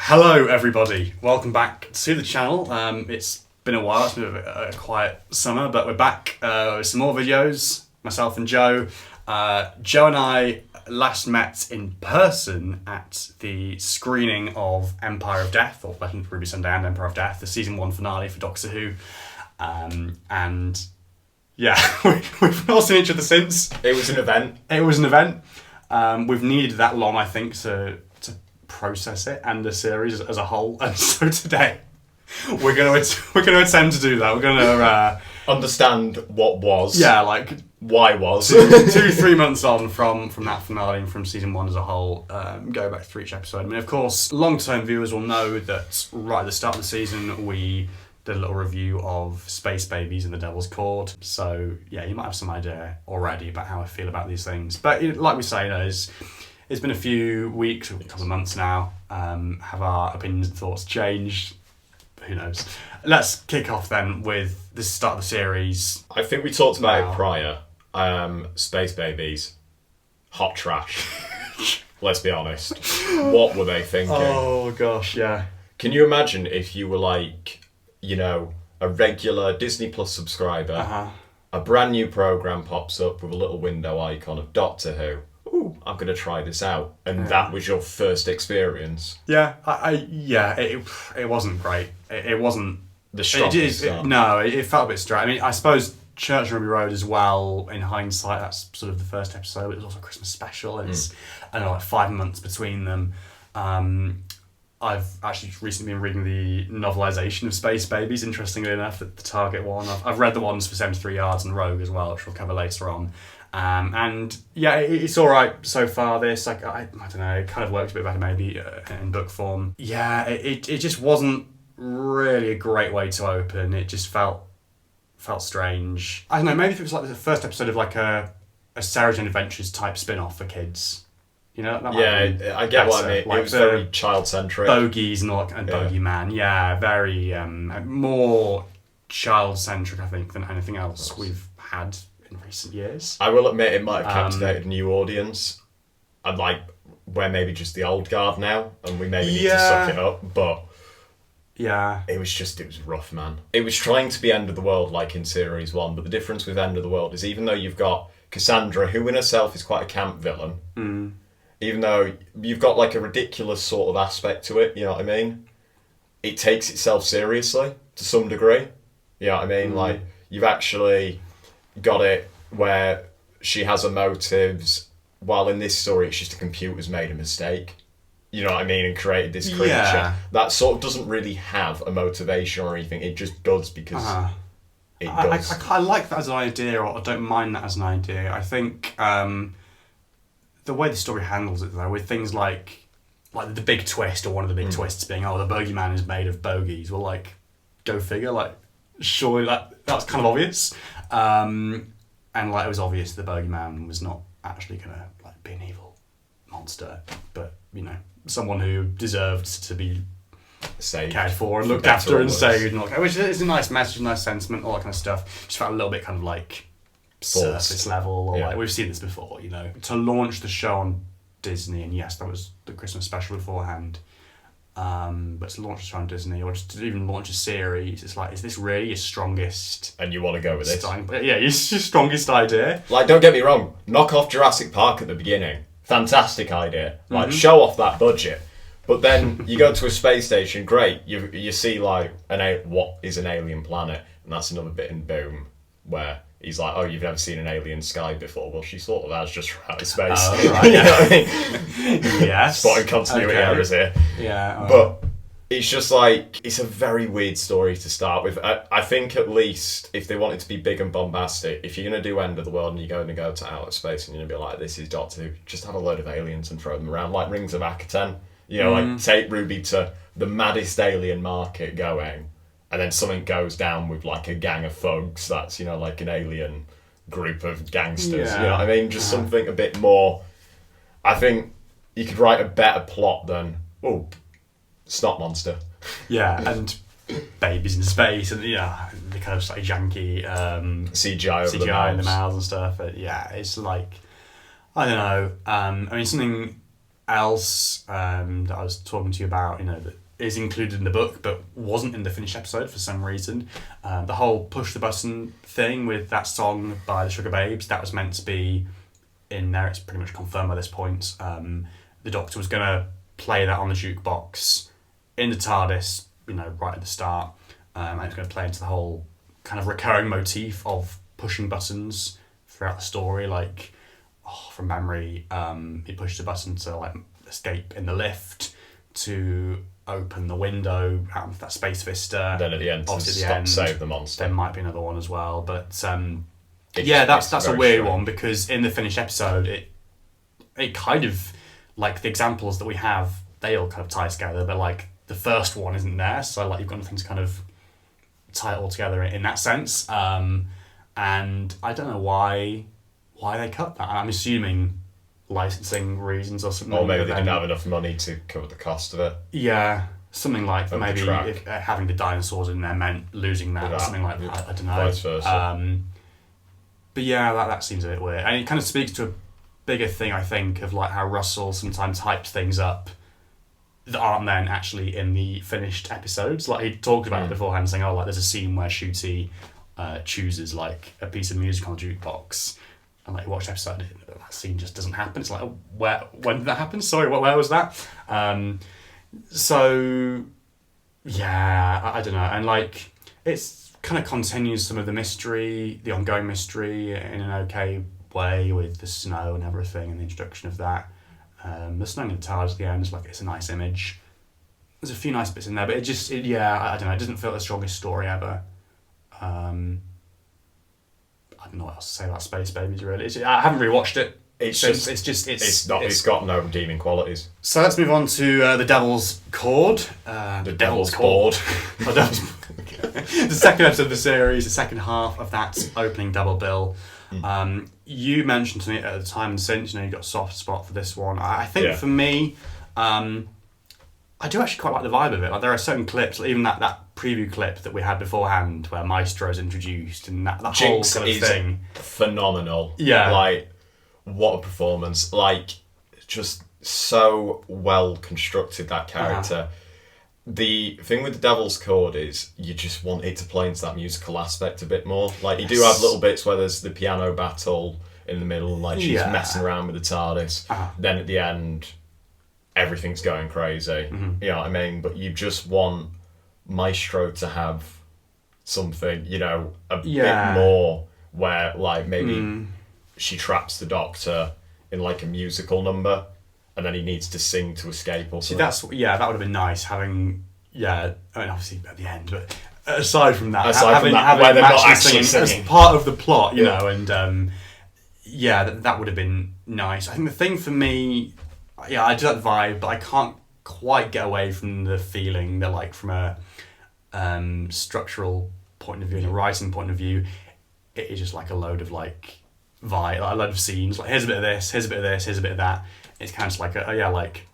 Hello everybody, welcome back to the channel. It's been a while, it's been a quiet summer, but we're back with some more videos, myself and Joe. Joe and I last met in person at the screening of Empire of Death, or Legend of Ruby Sunday and Empire of Death, the season 1 finale for Doctor Who. And yeah, we've not seen each other since. It was an event. We've needed that long, I think, to process it and the series as a whole, and so today we're going to attempt to do that. We're going to understand what was. Yeah, like why was 2-3 months on from that finale and from season 1 as a whole. Go back through each episode. I mean, of course, long-term viewers will know that right at the start of the season we did a little review of Space Babies and the Devil's Chord. So yeah, you might have some idea already about how I feel about these things. But like we say, it's been a few weeks, a couple of months now. Have our opinions and thoughts changed? Who knows? Let's kick off then with the start of the series. I think we talked about it prior. Space Babies, hot trash. Let's be honest. What were they thinking? Oh gosh, yeah. Can you imagine if you were like, a regular Disney Plus subscriber, a brand new program pops up with a little window icon of Doctor Who. Ooh, I'm going to try this out. And that was your first experience. Yeah, it wasn't great. It wasn't the strongest start. No, it felt a bit straight. I mean, I suppose Church and Ruby Road as well, in hindsight, that's sort of the first episode. It was also a Christmas special, and it's, I don't know, like 5 months between them. I've actually recently been reading the novelisation of Space Babies, interestingly enough, the Target one. I've read the ones for 73 Yards and Rogue as well, which we'll cover later on. And yeah, it's all right so far. This, like, I don't know, it kind of works a bit better maybe in book form. Yeah, it just wasn't really a great way to open. It just felt strange. I don't know, maybe if it was like the first episode of like a Sarah Jane Adventures type spin-off for kids. That might be I get what I mean. Like it was very child-centric. Bogies and all that, and Bogeyman. Yeah, very more child-centric, I think, than anything else we've had in recent years. I will admit it might have captivated a new audience. And like, we're maybe just the old guard now, and we maybe need to suck it up, but yeah, it was rough, man. It was trying to be End of the World like in Series 1, but the difference with End of the World is even though you've got Cassandra, who in herself is quite a camp villain, even though you've got like a ridiculous sort of aspect to it, you know what I mean? It takes itself seriously to some degree. You know what I mean? Like, you've actually got it where she has her motives, while in this story it's just a computer's made a mistake. You know what I mean? And created this creature that sort of doesn't really have a motivation or anything. It just does because it does. I like that as an idea, or I don't mind that as an idea. I think the way the story handles it, though, with things like the big twist, or one of the big twists being, the bogeyman is made of bogies. Well, like, go figure. Like, surely that's kind of obvious. And like, it was obvious the bogeyman was not actually gonna like be an evil monster, but someone who deserved to be saved, cared for, and looked after, and saved, and which is a nice message, nice sentiment, all that kind of stuff. Just felt a little bit kind of like surface level, or like we've seen this before. To launch the show on Disney, and yes, that was the Christmas special beforehand. But to launch a show on Disney, or just to even launch a series, it's like, is this really your strongest? And you want to go with it? Yeah, it's your strongest idea. Like, don't get me wrong, knock off Jurassic Park at the beginning. Fantastic idea. Like, show off that budget. But then you go to a space station, great. You see like what is an alien planet, and that's another bit in Boom where he's like, oh, you've never seen an alien sky before. Well, she sort of has, just from outer space. Oh, right, you know what I mean? Yes. Spotting continuity errors here. Yeah. Right. But it's just like, it's a very weird story to start with. I think at least if they want it to be big and bombastic, if you're going to do End of the World and you're going to go to outer space and you're going to be like, this is Doctor Who, just have a load of aliens and throw them around, like Rings of Akaten. Like, take Ruby to the maddest alien market going, and then something goes down with like a gang of thugs that's, like an alien group of gangsters. You know what I mean? Just something a bit more. I think you could write a better plot than, snot monster. Yeah, and babies in space, and the kind of like janky CGI in the mouths and stuff. But yeah, it's like, I don't know. I mean, something else that I was talking to you about, that is included in the book but wasn't in the finished episode for some reason. The whole push the button thing with that song by the Sugar Babes, that was meant to be in there. It's pretty much confirmed by this point. The Doctor was going to play that on the jukebox in the TARDIS, right at the start. And it's going to play into the whole kind of recurring motif of pushing buttons throughout the story. Like, from memory, he pushed a button to like escape in the lift, to open the window out of that space vista. Then at the end, to save the monster. There might be another one as well, but that's a weird one, because in the finished episode, it kind of, like, the examples that we have, they all kind of tie together, but like the first one isn't there, so like you've got nothing to kind of tie it all together in that sense. And I don't know why they cut that. I'm assuming licensing reasons or something. Or maybe they didn't have enough money to cover the cost of it. Yeah, something like maybe having the dinosaurs in there meant losing that, or something like that. I don't know. Vice versa. But yeah, that seems a bit weird. And it kind of speaks to a bigger thing, I think, of like how Russell sometimes hypes things up that aren't then actually in the finished episodes. Like, he talked about it beforehand, saying, like, there's a scene where Ncuti chooses like a piece of music on the jukebox, and like you watch the episode, that scene just doesn't happen. It's like, when did that happen? Sorry, where was that? So yeah, I don't know. And like, it's kind of continues some of the mystery, the ongoing mystery, in an okay way, with the snow and everything and the introduction of that. The snow in the towers at the end is like, it's a nice image. There's a few nice bits in there, but I don't know, it doesn't feel the strongest story ever. I don't know what else to say about Space Babies, really. I haven't really watched it. It's got no redeeming qualities. So let's move on to The Devil's Chord. The Devil's Chord. The second episode of the series, the second half of that opening double bill. You mentioned to me at the time, and since, you got a soft spot for this one. I think for me, I do actually quite like the vibe of it. Like, there are certain clips, like even that preview clip that we had beforehand, where Maestro's introduced, and that whole kind of thing. Phenomenal. Yeah. Like, what a performance. Like, just so well constructed, that character. The thing with The Devil's Chord is you just want it to play into that musical aspect a bit more. Like, you do have little bits where there's the piano battle in the middle, and like she's messing around with the TARDIS. Then at the end, everything's going crazy. You know what I mean? But you just want Maestro to have something, a bit more, where like maybe she traps the Doctor in like a musical number, and then he needs to sing to escape or something. See, that would have been nice, having, I mean, obviously at the end, but aside from that, having where they're not actually singing as part of the plot, you know, and that would have been nice. I think the thing for me, I do that vibe, but I can't quite get away from the feeling that, like, from a structural point of view and a writing point of view, it is just like a load of like vibe, like a load of scenes. Like, here's a bit of this, here's a bit of this, here's a bit of that. It's kind of just like like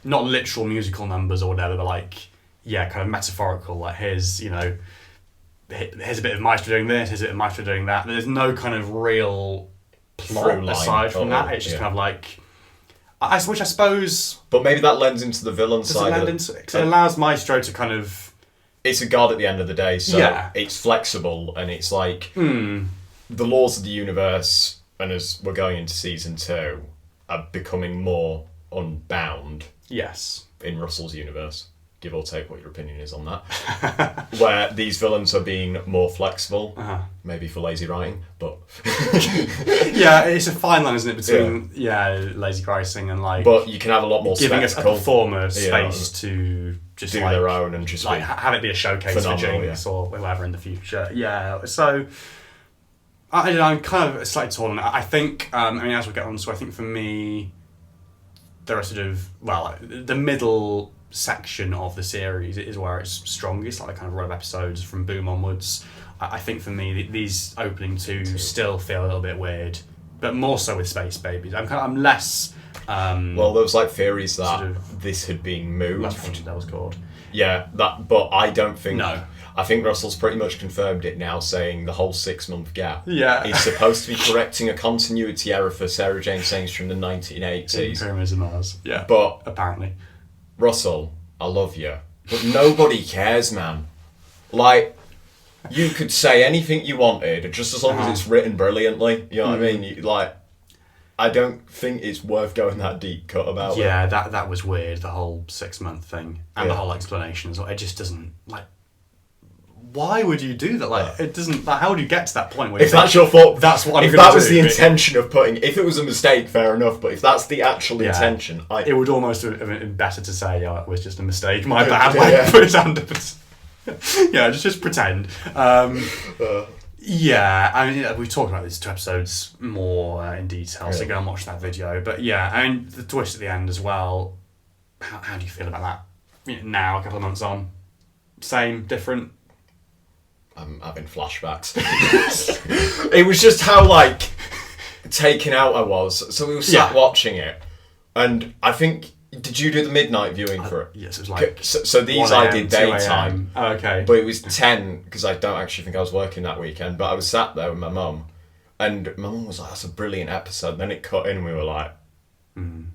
not literal musical numbers or whatever, but like kind of metaphorical. Like, here's a bit of Maestro doing this, here's a bit of Maestro doing that. But there's no kind of real plot aside from that. It's just kind of like, which I suppose. But maybe that lends into the villain side. It allows Maestro to kind of. It's a god at the end of the day, so it's flexible, and it's like the laws of the universe, and as we're going into season 2, are becoming more unbound. Yes. In Russell's universe, give or take what your opinion is on that. Where these villains are being more flexible, maybe for lazy writing, but it's a fine line, isn't it, between lazy writing and like. But you can have a lot more giving spectacle. A performer space to just do like, their own and just like have it be a showcase for Jinx or whoever in the future. Yeah, so. I'm kind of slightly torn on it. I think, as we get on, so I think for me, there are sort of, the middle section of the series is where it's strongest, like the kind of run of episodes from Boom onwards. I think for me, these opening two still feel a little bit weird, but more so with Space Babies. I'm less Well, there was like theories that Sort of this had been moved. That's that was called. Yeah, but I don't think. No. I think Russell's pretty much confirmed it now, saying the whole 6-month gap. Yeah. He's supposed to be correcting a continuity error for Sarah Jane Saints from the 1980s. Pyramids of Mars. Yeah. But apparently, Russell, I love you, but nobody cares, man. Like, you could say anything you wanted, just as long as it's written brilliantly. You know what I mean? I don't think it's worth going that deep cut about it. Yeah, that was weird. The whole 6-month thing and the whole explanation as well. It just doesn't like. Why would you do that? Like, it doesn't. Like, how would you get to that point? Where If that's your fault, that's what I'm if gonna that was do, the intention of putting, if it was a mistake, fair enough. But if that's the actual intention, it would almost have been better to say, "Oh, it was just a mistake, my bad." Yeah. Like, put his hand up. Yeah, just pretend. Yeah, I mean, we've talked about these 2 episodes more in detail, so go and watch that video. But yeah, I mean, the twist at the end as well. How do you feel about that? You know, now, a couple of months on, same, different. I'm having flashbacks. It was just how like taken out I was. So we were sat watching it, and I think, did you do the midnight viewing for it? Yes, it was like so these I did daytime. Oh, okay, but it was 10 because I don't actually think I was working that weekend. But I was sat there with my mum, and my mum was like, "That's a brilliant episode." And then it cut in, and we were like, and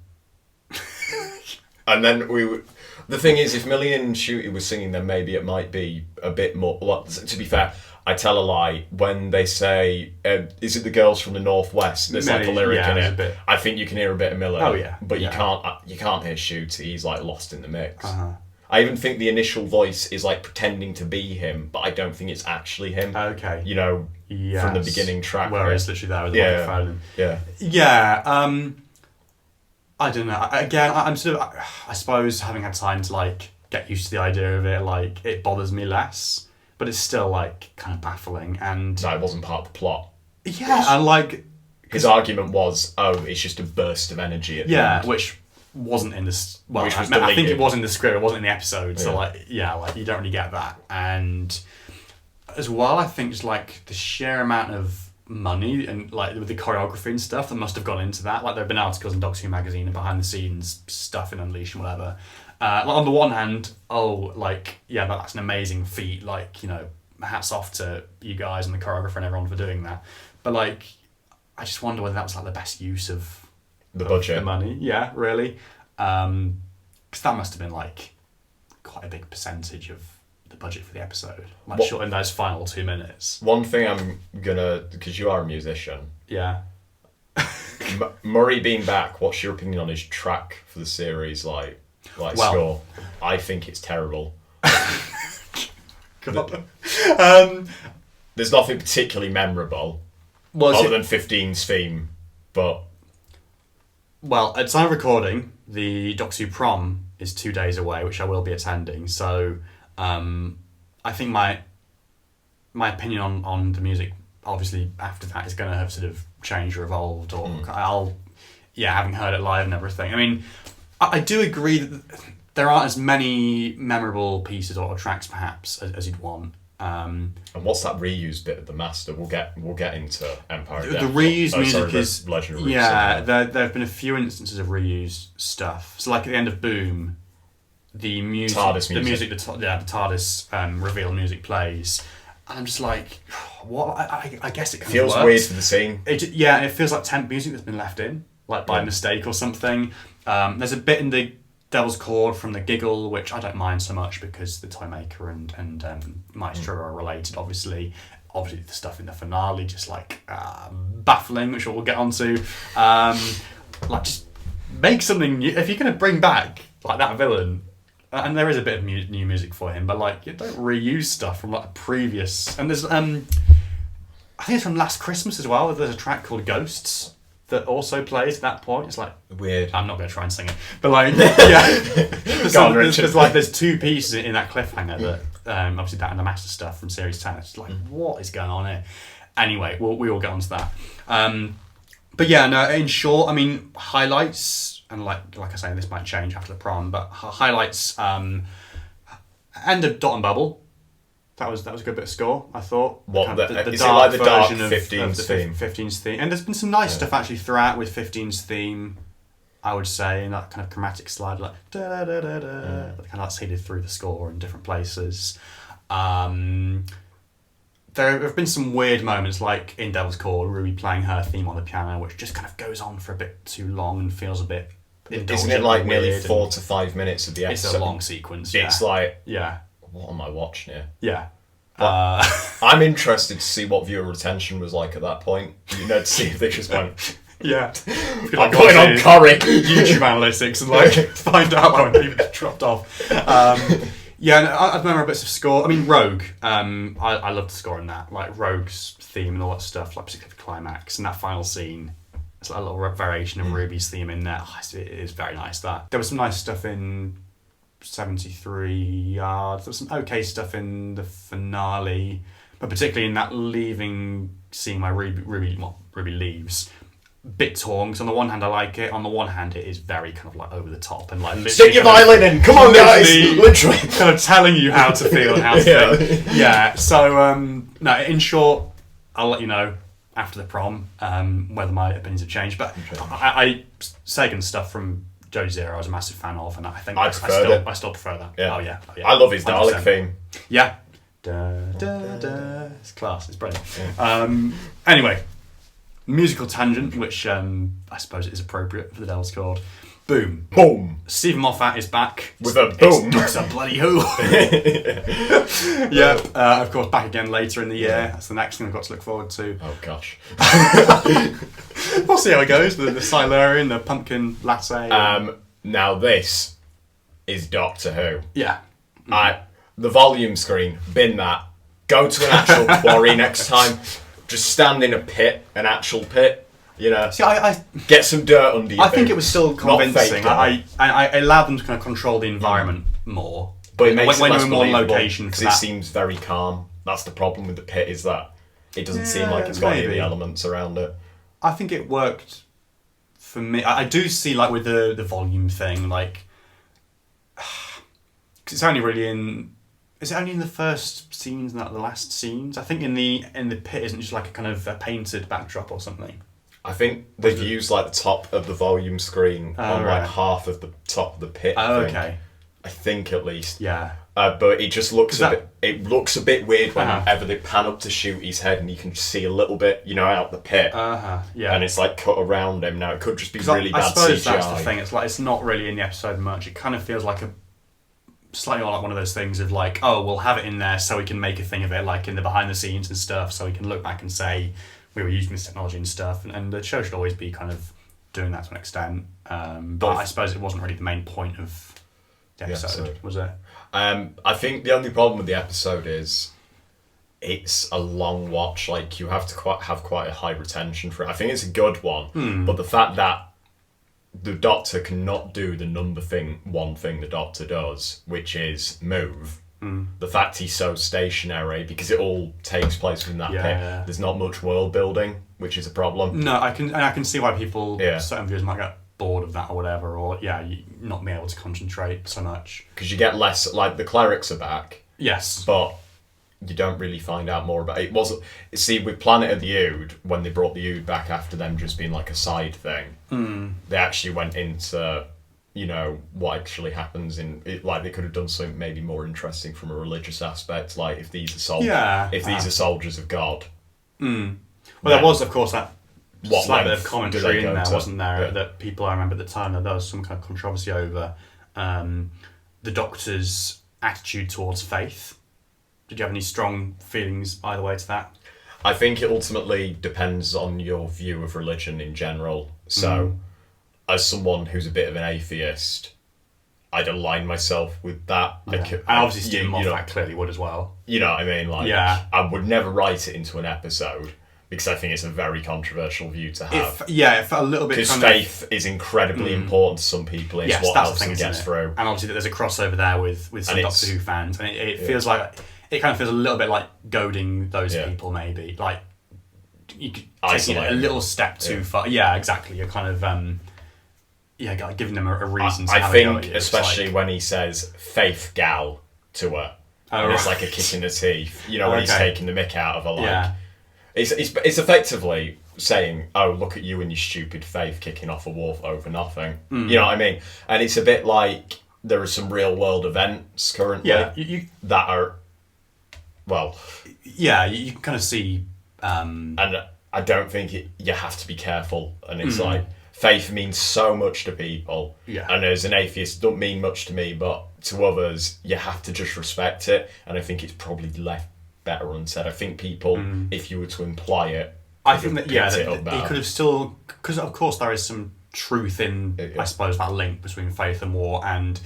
then we were. The thing is, if Millie and Ncuti was singing, then maybe it might be a bit more. Well, to be fair, I tell a lie when they say, "Is it the girls from the Northwest?" There's like a lyric in it. Bit. I think you can hear a bit of Millie. Oh yeah, but you can't hear Ncuti. He's like lost in the mix. I even think the initial voice is like pretending to be him, but I don't think it's actually him. Okay, you know, from the beginning track. Where it's literally there with the microphone. Yeah. I don't know. Again, I'm sort of, I suppose, having had time to like get used to the idea of it, like it bothers me less, but it's still like kind of baffling. And no, it wasn't part of the plot. Yeah, and like his argument was, it's just a burst of energy at the end. Which wasn't in this. Well, which was I think it was in the script. It wasn't in the episode. So like you don't really get that. And as well, I think just like the sheer amount of money and like with the choreography and stuff that must have gone into that. Like there have been articles in Doctor Who magazine and behind the scenes stuff in Unleash and whatever. Like on the one hand, that's an amazing feat. Like, you know, hats off to you guys and the choreographer and everyone for doing that. But like, I just wonder whether that was like the best use of the budget, the money. Yeah, really, because that must have been like quite a big percentage of the budget for the episode, like short in those final 2 minutes. One thing I'm gonna, because you are a musician, Murray being back, what's your opinion on his track for the series? Like score? I think it's terrible. There's nothing particularly memorable other than 15's theme, but at time of recording, the Doctor Who prom is 2 days away, which I will be attending. So I think my opinion on the music, obviously after that, is going to have sort of changed or evolved, or having heard it live and everything. I mean, I do agree that there aren't as many memorable pieces or tracks perhaps as you'd want. And what's that reused bit of the master? We'll get into Empire of Death. The reused music is Legend of Roots. There have been a few instances of reused stuff. So like at the end of Boom, the music, the TARDIS reveal music plays, and I'm just like, what? I guess it feels weird for the scene. It feels like temp music that's been left in, like by mistake or something. There's a bit in the Devil's Chord from the Giggle, which I don't mind so much because the Toymaker and Maestro are related, obviously. Obviously, the stuff in the finale just like baffling, which we'll get onto. Like, just make something new. If you're going to bring back like that villain, and there is a bit of new music for him, but like, you don't reuse stuff from like a previous. And there's I think it's from Last Christmas as well. There's a track called Ghosts that also plays at that point. It's like weird. I'm not going to try and sing it, but like, there's 2 pieces in that cliffhanger that obviously that and the Master stuff from Series 10. It's like, what is going on here? Anyway, we will get onto that. But yeah, no. In short, I mean, highlights, and like I say, this might change after the prom, but highlights. End of Dot and Bubble. That was a good bit of score, I thought. What, the is it like the dark version 15's theme? 15's theme. And there's been some nice stuff actually throughout with 15's theme. I would say, in that kind of chromatic slide, like da da da da, kind of that's seeded through the score in different places. There have been some weird moments, like in Devil's Chord, Ruby playing her theme on the piano, which just kind of goes on for a bit too long and feels a bit indulgent. Isn't it like nearly 4 to 5 minutes of the episode? It's a long sequence. Yeah. It's like, yeah, what am I watching here? yeah. I'm interested to see what viewer retention was like at that point. You know, to see if they just went, Yeah. I'm putting on Corrie. YouTube analytics and like find out when people dropped off. Yeah, no, I remember bits of score. I mean, Rogue. I love the score in that. Like Rogue's theme and all that stuff, like particularly the climax and that final scene. It's like a little variation of Ruby's theme in there. Oh, it is very nice. That there was some nice stuff in 73 Yards. There was some okay stuff in the finale, but particularly in that leaving scene where Ruby leaves. Bit torn, because on the one hand I like it, on the one hand it is very kind of like over the top and like stick your violin in, come on guys, literally kind of telling you how to feel and how to think. Yeah, so no, in short, I'll let you know after the prom whether my opinions have changed, but Sagan's stuff from Joe Zero I was a massive fan of, and I think I still prefer that. Yeah. Oh yeah. I love his 100%. Dalek theme. Yeah. Da, da, da. It's class, it's brilliant. Yeah. Anyway, musical tangent, which I suppose is appropriate for the Devil's Chord. Boom. Boom. Steven Moffat is back. With a boom. It's a bloody who. Yep. Of course, back again later in the year. That's the next thing I've got to look forward to. Oh, gosh. We'll see how it goes. The Silurian, the pumpkin latte. Now this is Doctor Who. Yeah. The volume screen, bin that. Go to an actual quarry next time. Just stand in a pit, an actual pit, you know. See, I get some dirt under you. I think it was still convincing. Not fake, I allowed them to kind of control the environment more. But it makes when it you're less in one believable, location, because it seems very calm. That's the problem with the pit, is that it doesn't seem like it's got any of the elements around it. I think it worked for me. I do see, like, with the volume thing, like, because it's only really in. Is it only in the first scenes, not the last scenes? I think in the pit isn't just like a kind of a painted backdrop or something. I think they've used like the top of the volume screen on like half of the top of the pit. Okay. I think at least. Yeah. But it just looks it looks a bit weird whenever they pan up to shoot his head and you can see a little bit, you know, out the pit. Yeah. And it's like cut around him. Now it could just be really bad CGI. I suppose that's the thing. It's like it's not really in the episode much. It kind of feels like slightly like one of those things of like, oh, we'll have it in there so we can make a thing of it, like in the behind the scenes and stuff, so we can look back and say we were using this technology and stuff, and the show should always be kind of doing that to an extent, but I suppose it wasn't really the main point of the episode. Was it? I think the only problem with the episode is it's a long watch. Like, you have to have quite a high retention for it. I think it's a good one, but the fact that the Doctor cannot do the one thing the Doctor does, which is move. The fact he's so stationary, because it all takes place within that pit. There's not much world building, which is a problem. No, I can see why people, certain viewers might get bored of that or whatever, or you not be able to concentrate so much. Because you get less, like the clerics are back. Yes. But you don't really find out more about it. See, with Planet of the Ood, when they brought the Ood back after them just being like a side thing, they actually went into, you know, what actually happens in it. Like, they could have done something maybe more interesting from a religious aspect, like if these are soldiers of God. Well, there was, of course, that slight bit of commentary in there, wasn't there? That people, I remember at the time, that there was some kind of controversy over the Doctor's attitude towards faith. Did you have any strong feelings either way to that? I think it ultimately depends on your view of religion in general. So, as someone who's a bit of an atheist, I'd align myself with that. And obviously Steven Moffat clearly would as well. You know what I mean? Like, I would never write it into an episode, because I think it's a very controversial view to have. If a little bit, because faith is incredibly important to some people. It's what helps them get through. And obviously there's a crossover there with some Doctor Who fans, and it feels like it kind of feels a little bit like goading those people, maybe like you could taking it a little step too far. Yeah, exactly. You're kind of giving them a reason. I think, especially when he says "faith gal" to her, and it's like a kick in the teeth. You know, when he's taking the mick out of her, like. It's effectively saying, "Oh, look at you and your stupid faith kicking off a war over nothing." You know what I mean? And it's a bit like there are some real world events currently that are, well, yeah, you can kind of see, and I don't think you have to be careful. And it's like faith means so much to people, and as an atheist, it don't mean much to me, but to others, you have to just respect it. And I think it's probably left better unsaid. I think people, if you were to imply it, I think that he could have still, because of course there is some truth in, I suppose, that link between faith and war, and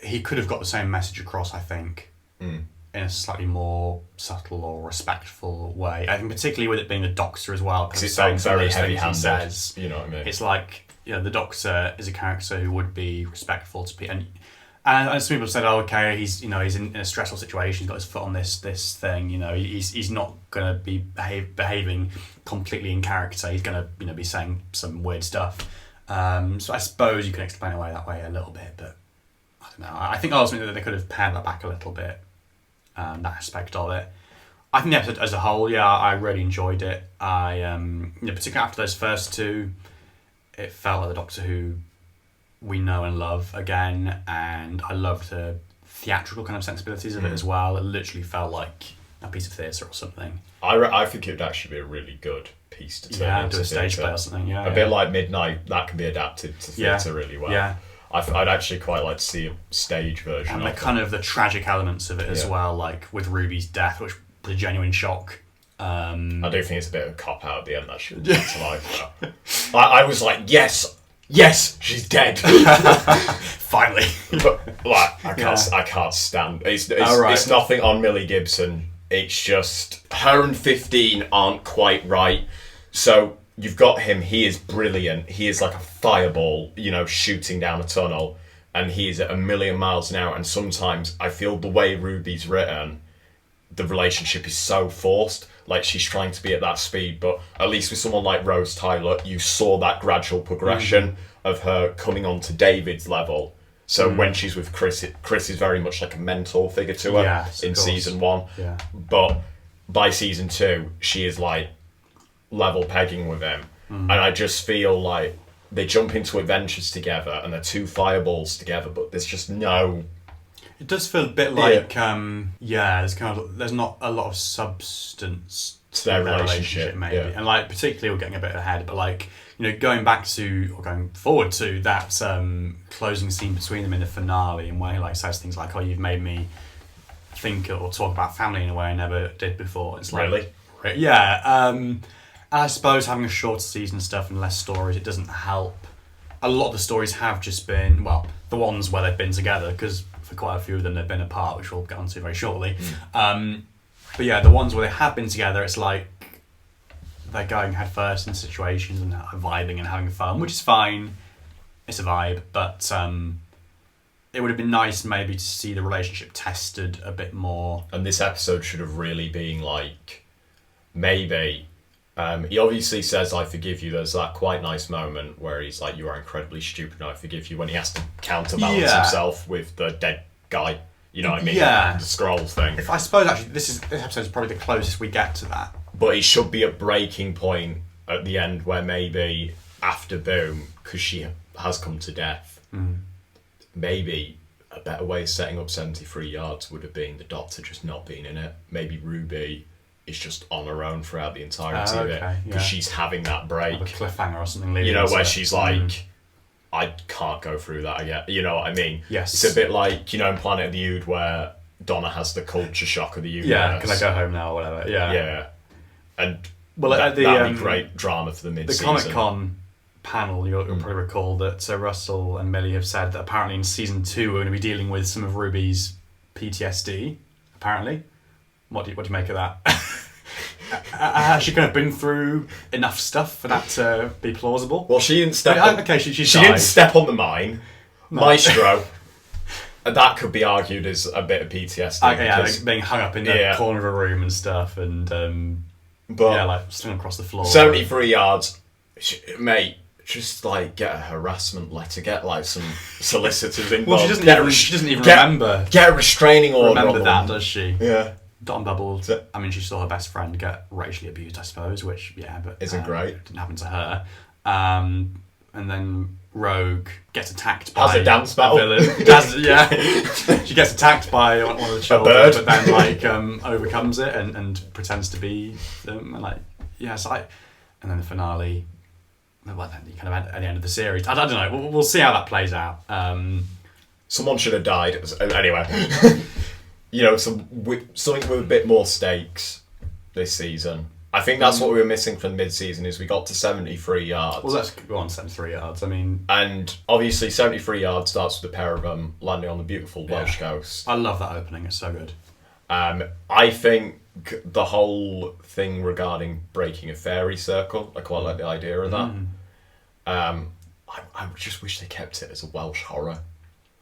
he could have got the same message across, I think, in a slightly more subtle or respectful way. I think particularly with it being the Doctor as well, because it sounds very heavy-handed. You know what I mean? It's like, the Doctor is a character who would be respectful to people, and some people said, "Oh, okay, he's in a stressful situation. He's got his foot on this thing. He's not going to be behaving completely in character. He's going to be saying some weird stuff." So I suppose you can explain it away that way a little bit, but I don't know. I think ultimately they could have pared that back a little bit. That aspect of it. I think the episode as a whole, I really enjoyed it. I particularly after those first two, it felt like the Doctor Who we know and love again, and I loved the theatrical kind of sensibilities of it as well. It literally felt like a piece of theatre or something. I think it would actually be a really good piece to turn into a stage play or something. A bit like Midnight, that can be adapted to theatre really well. Yeah. I'd actually quite like to see a stage version and of the kind of the tragic elements of it as well, like with Ruby's death, which was a genuine shock. I do think it's a bit of a cop out at the end that she was to life. I was like, yes, she's dead. Finally. But I can't stand. It's nothing on Millie Gibson. It's just her and 15 aren't quite right. So you've got him. He is brilliant. He is like a fireball, shooting down a tunnel, and he is at 1,000,000 miles an hour. And sometimes I feel the way Ruby's written, the relationship is so forced. Like she's trying to be at that speed, but at least with someone like Rose Tyler, you saw that gradual progression of her coming on to David's level. So when she's with Chris, Chris is very much like a mentor figure to her in season 1. Yeah. But by season 2, she is like level pegging with him. And I just feel like they jump into adventures together and they're two fireballs together, but there's just no... It does feel a bit like, there's not a lot of substance to their relationship maybe. And like, particularly we're getting a bit ahead, but like, going back to, or going forward to that closing scene between them in the finale, and where he like says things like, "Oh, you've made me think or talk about family in a way I never did before." It's like, really? Yeah. And I suppose having a shorter season and stuff and less stories, it doesn't help. A lot of the stories have just been, the ones where they've been together, because for quite a few of them they've been apart, which we'll get onto very shortly. But yeah, the ones where they have been together, it's like they're going head first in situations and vibing and having fun, which is fine. It's a vibe, but it would have been nice maybe to see the relationship tested a bit more. And this episode should have really been like, maybe... he obviously says, "I forgive you." There's that quite nice moment where he's like, "You are incredibly stupid and I forgive you," when he has to counterbalance himself with the dead guy. You know what I mean? Yeah. The scroll thing. I suppose actually this episode is probably the closest we get to that. But it should be a breaking point at the end where maybe after Boom, because she has come to death, maybe a better way of setting up 73 Yards would have been the Doctor just not being in it. Maybe Ruby is just on her own throughout the entirety of it, because she's having that break. Like a cliffhanger or something. Where she's like, I can't go through that again. You know what I mean? Yes. It's a bit like, in Planet of the Ood, where Donna has the culture shock of the universe. Yeah, can I go home now or whatever? Yeah. Yeah. And that'd be great drama for the mid-season. The Comic-Con panel, you'll probably recall that Russell and Millie have said that apparently in season 2 we're going to be dealing with some of Ruby's PTSD, apparently. What do you make of that? Has she kind of been through enough stuff for that to be plausible? Well, she didn't step she didn't step on the mine. No. Maestro. That could be argued as a bit of PTSD. Like being hung up in the corner of a room and stuff, and like slung across the floor. 73 yards, mate. Just like get a harassment letter, get like some solicitors involved. Well, she doesn't even remember. Get a restraining order. Remember that, does she? Yeah. Dot and Bubble. I mean, she saw her best friend get racially abused, I suppose, which, but... Isn't great. It didn't happen to her. And then Rogue gets attacked by... Has a dance battle. Villain. She gets attacked by one of the children, but then, overcomes it and pretends to be them. And, and then the finale... Well, then you kind of at the end of the series. I don't know. We'll see how that plays out. Someone should have died. Anyway. Something with a bit more stakes this season. I think that's what we were missing from mid-season is we got to 73 yards. Well, let's go on 73 yards. I mean... And obviously 73 yards starts with a pair of them landing on the beautiful Welsh coast. I love that opening. It's so good. I think the whole thing regarding breaking a fairy circle, I quite like the idea of that. I just wish they kept it as a Welsh horror.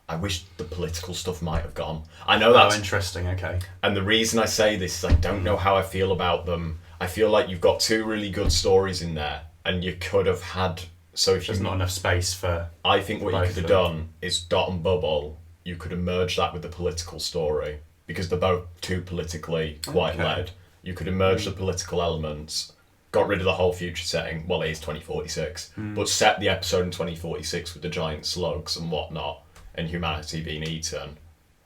I wish the political stuff might have gone. I know that's... Oh, interesting, okay. And the reason I say this is I don't know how I feel about them. I feel like you've got two really good stories in there, and you could have had... There's not enough space for... I think what you could have done is Dot and Bubble, you could have merged that with the political story, because they're both too politically quite led. You could have merged the political elements, got rid of the whole future setting, well, it is 2046, but set the episode in 2046 with the giant slugs and whatnot, and humanity being eaten,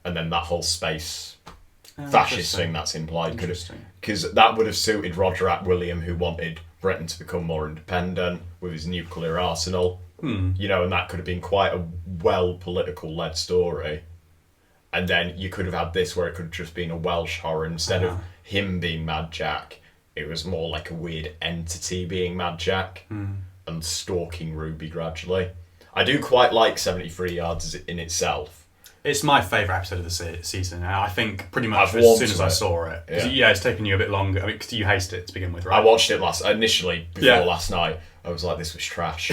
and then that whole space fascist thing that's implied, because that would have suited Roger William, who wanted Britain to become more independent with his nuclear arsenal, and that could have been quite a well political led story. And then you could have had this where it could have just been a Welsh horror instead of him being Mad Jack. It was more like a weird entity being Mad Jack and stalking Ruby gradually. I do quite like 73 Yards in itself. It's my favourite episode of the season. I think pretty much as soon as I saw it. It's taken you a bit longer. I mean, because you hated it to begin with, right? I watched it initially before last night. I was like, this was trash.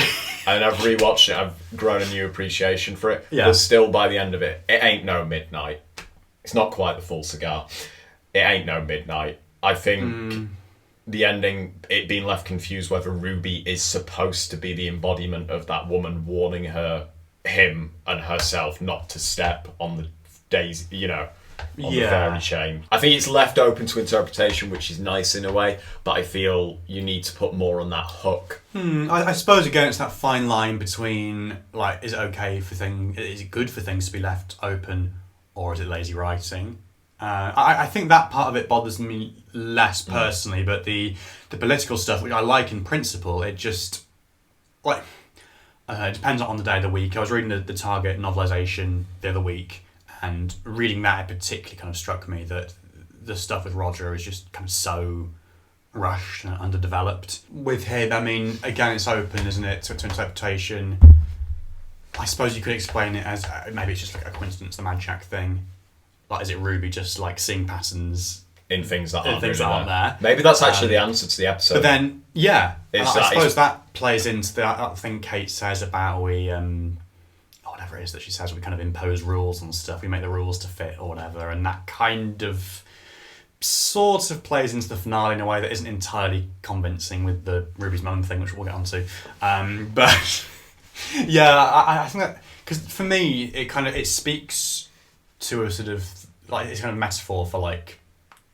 And I've rewatched it. I've grown a new appreciation for it. Yeah. But still, by the end of it, it ain't no midnight. It's not quite the full cigar. It ain't no midnight. I think the ending, it being left confused whether Ruby is supposed to be the embodiment of that woman warning him and herself not to step on the days, on the fairy chain. I think it's left open to interpretation, which is nice in a way, but I feel you need to put more on that hook. I suppose, again, it's that fine line between, is it good for things to be left open, or is it lazy writing? I think that part of it bothers me less personally, but the political stuff, which I like in principle, it just it depends on the day of the week. I was reading the Target novelisation the other week, and reading that, it particularly kind of struck me that the stuff with Roger is just kind of so rushed and underdeveloped. With him, I mean, again, it's open, isn't it, to interpretation. I suppose you could explain it as maybe it's just like a coincidence, the Mad Jack thing. Is it Ruby just seeing patterns in things that aren't there? Maybe that's actually the answer to the episode. But then, I suppose that plays into that thing Kate says about whatever it is that she says, we kind of impose rules and stuff. We make the rules to fit or whatever, and that kind of sort of plays into the finale in a way that isn't entirely convincing with the Ruby's mum thing, which we'll get onto. But I think that because for me, it speaks to a sort of it's kind of metaphor for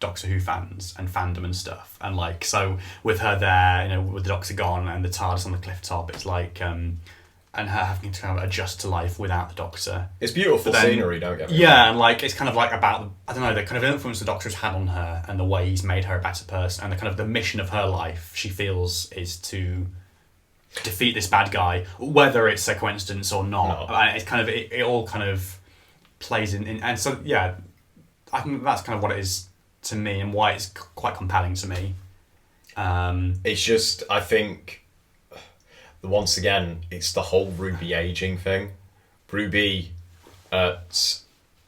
Doctor Who fans and fandom and stuff, and so with her there, with the Doctor gone and the TARDIS on the cliff top, it's and her having to kind of adjust to life without the Doctor. It's beautiful scenery, don't get me wrong. Yeah, and it's kind of about the kind of influence the Doctor has had on her and the way he's made her a better person, and the kind of the mission of her life she feels is to defeat this bad guy, whether it's a coincidence or not. No. And it's kind of it all kind of plays in, and so I think that's kind of what it is to me and why it's quite compelling to me. It's just, I think, once again, it's the whole Ruby aging thing. Ruby, is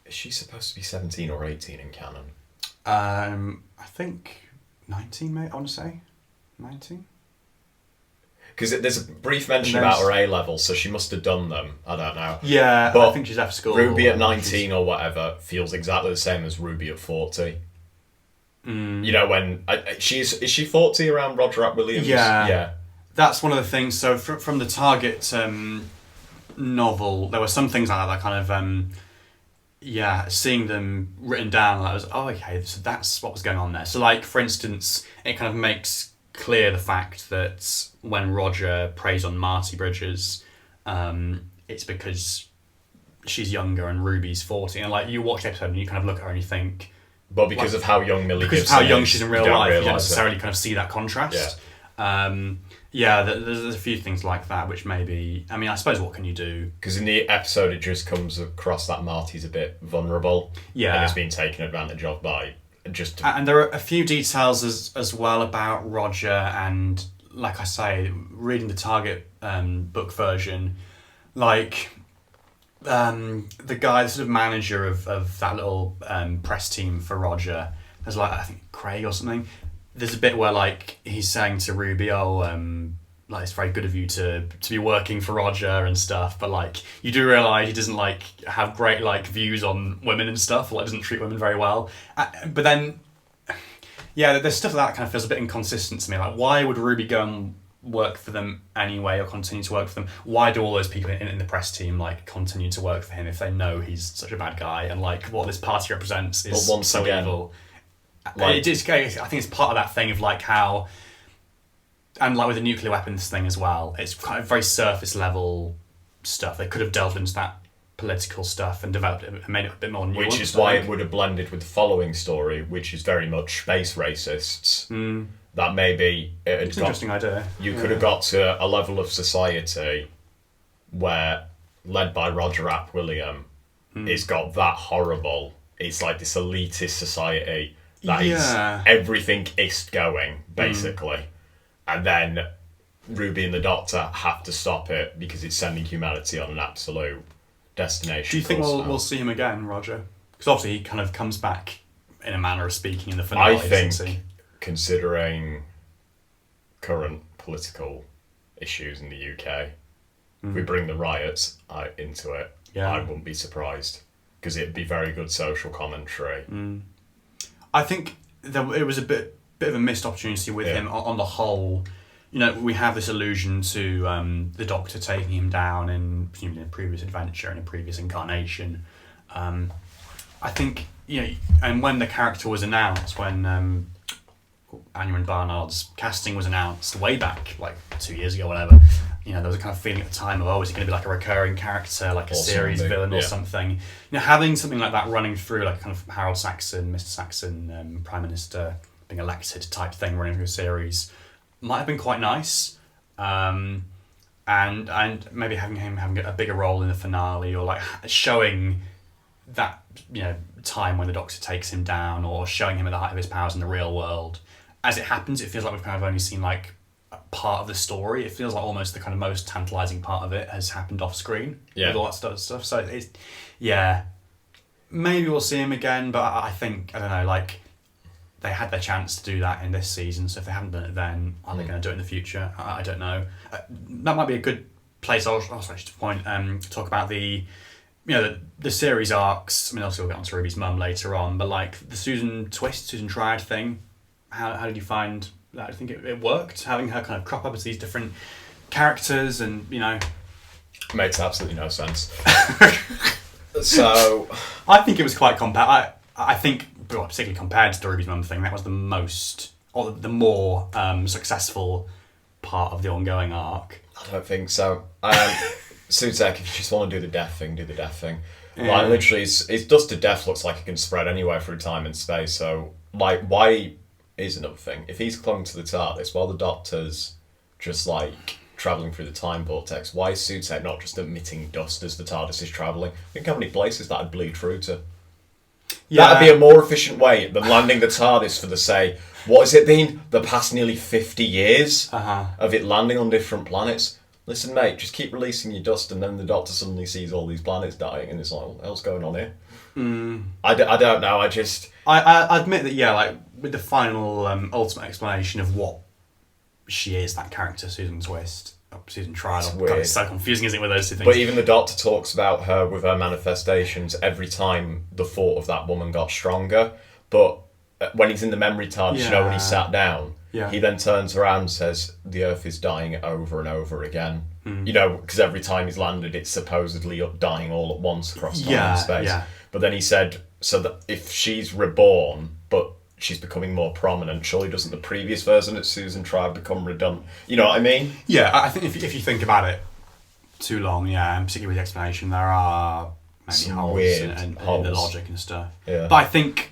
she supposed to be 17 or 18 in canon? I think 19, mate. I want to say 19. Because there's a brief mention about her A-levels, so she must have done them. I don't know. Yeah, but I think she's left school. Ruby at 19 or whatever feels exactly the same as Ruby at 40. When... is she 40 around Roger Williams? Yeah. That's one of the things. So from the Target novel, there were some things like that kind of... seeing them written down, I was, oh, okay, so that's what was going on there. So, like, for instance, it kind of makes clear the fact that when Roger preys on Marty Bridges, it's because she's younger and Ruby's 40. And, like, you watch the episode and you kind of look at her and you think... But because of how young Millie Gibson is... Because of how young she's in real life, you don't necessarily it. kind of see that contrast. There's a few things like that, which maybe... I mean, I suppose what can you do? Because in the episode, it just comes across that Marty's a bit vulnerable. Yeah. And is being taken advantage of by just... And there are a few details as well about Roger, and, like I say, reading the Target book version, like... the guy, the sort of manager of that little press team for Roger, there's like, I think Craig or something. There's a bit where like he's saying to Ruby, like it's very good of you to be working for Roger and stuff, but like you do realise he doesn't like have great like views on women and stuff, or like doesn't treat women very well. But then, there's stuff like that kind of feels a bit inconsistent to me. Like, why would Ruby go and work for them anyway, or continue to work for them? Why do all those people in the press team like continue to work for him if they know he's such a bad guy, and like what this party represents is so evil? Like, I think it's part of that thing of like how, and like with the nuclear weapons thing as well, it's kind of very surface level stuff. They could have delved into that political stuff and developed it and made it a bit more nuanced. Which is why it would have blended with the following story, which is very much space racists. That maybe it's an interesting idea. You could have got to a level of society where, led by Roger Ap William, it's got that horrible. It's like this elitist society that is everything is going basically, and then Ruby and the Doctor have to stop it because it's sending humanity on an absolute destination. Do you think we'll see him again, Roger? Because obviously he kind of comes back in a manner of speaking in the finale. I think, considering current political issues in the UK, if we bring the riots into it, I wouldn't be surprised, because it'd be very good social commentary. I think it was a bit of a missed opportunity with him on the whole. You know, we have this allusion to the Doctor taking him down in presumably a previous adventure, in a previous incarnation. I think, and when the character was announced, when Anya and Barnard's casting was announced way back, like 2 years ago, whatever, there was a kind of feeling at the time of, is he going to be like a recurring character, like a series villain or something? Having something like that running through, like kind of Harold Saxon, Mr. Saxon, Prime Minister being elected type thing running through a series might have been quite nice. And maybe having him having a bigger role in the finale, or like showing that, time when the Doctor takes him down, or showing him at the height of his powers in the real world. As it happens, it feels like we've kind of only seen like part of the story. It feels like almost the kind of most tantalising part of it has happened off screen with all that stuff. So it's, maybe we'll see him again, but I think, I don't know, like they had their chance to do that in this season. So if they haven't done it then, are they going to do it in the future? I don't know. That might be a good place also to point, talk about the series arcs. I mean, obviously we'll get onto Ruby's mum later on, but like the Susan Triad thing, how did you find that? I think it worked, having her kind of crop up as these different characters, and makes absolutely no sense. So I think it was quite compact. I think, particularly compared to the Ruby's mum thing, that was the most, or the more successful part of the ongoing arc. I don't think so. Sutek, if you just want to do the death thing, do the death thing. Like literally, it's dusted death looks like it can spread anywhere through time and space. So like, why? Is another thing. If he's clung to the TARDIS while the Doctor's just like travelling through the time vortex, why is Sutek not just emitting dust as the TARDIS is travelling? Think how many places that'd bleed through to. That'd be a more efficient way than landing the TARDIS for the, say, what has it been? The past nearly 50 years of it landing on different planets. Listen, mate, just keep releasing your dust, and then the Doctor suddenly sees all these planets dying, and it's like, what the hell's going on here? I don't know, I admit that, like, with the final ultimate explanation of what she is, that character, Susan Triad, it's so confusing, isn't it, with those two things? But even the Doctor talks about her with her manifestations every time the thought of that woman got stronger. But when he's in the memory TARDIS, when he sat down, he then turns around and says, the Earth is dying over and over again. Because every time he's landed, it's supposedly dying all at once across time and space. But then he said, so that if she's reborn, but she's becoming more prominent, surely doesn't the previous version of Susan try become redundant? You know what I mean? Yeah, I think if you think about it too long, yeah, and particularly with the explanation, there are maybe Some holes weird in holes. the logic and stuff. Yeah. But I think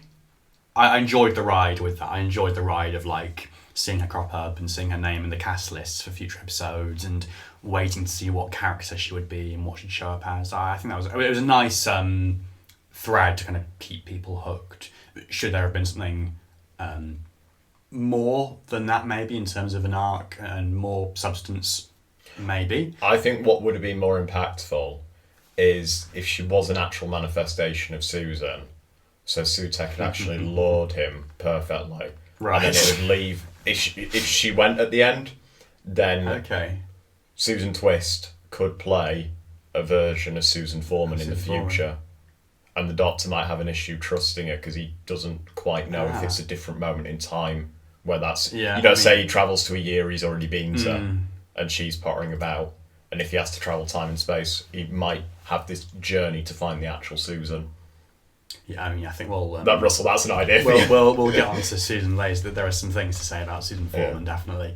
I enjoyed the ride with that. I enjoyed the ride of like seeing her crop up and seeing her name in the cast lists for future episodes and waiting to see what character she would be and what she'd show up as. I think it was a nice thread to kind of keep people hooked. Should there have been something more than that, maybe, in terms of an arc and more substance, maybe? I think what would have been more impactful is if she was an actual manifestation of Susan, so Sutek had actually lured him perfectly. Right. And then it would leave. If she went at the end, then Okay. Susan Twist could play a version of Susan Foreman in the future. And the Doctor might have an issue trusting it because he doesn't quite know if it's a different moment in time where that's... say he travels to a year he's already been to and she's pottering about. And if he has to travel time and space, he might have this journey to find the actual Susan. Yeah, I mean, I think we'll... Russell, that's an idea. We'll get on to Susan later. There are some things to say about Susan Foreman, definitely.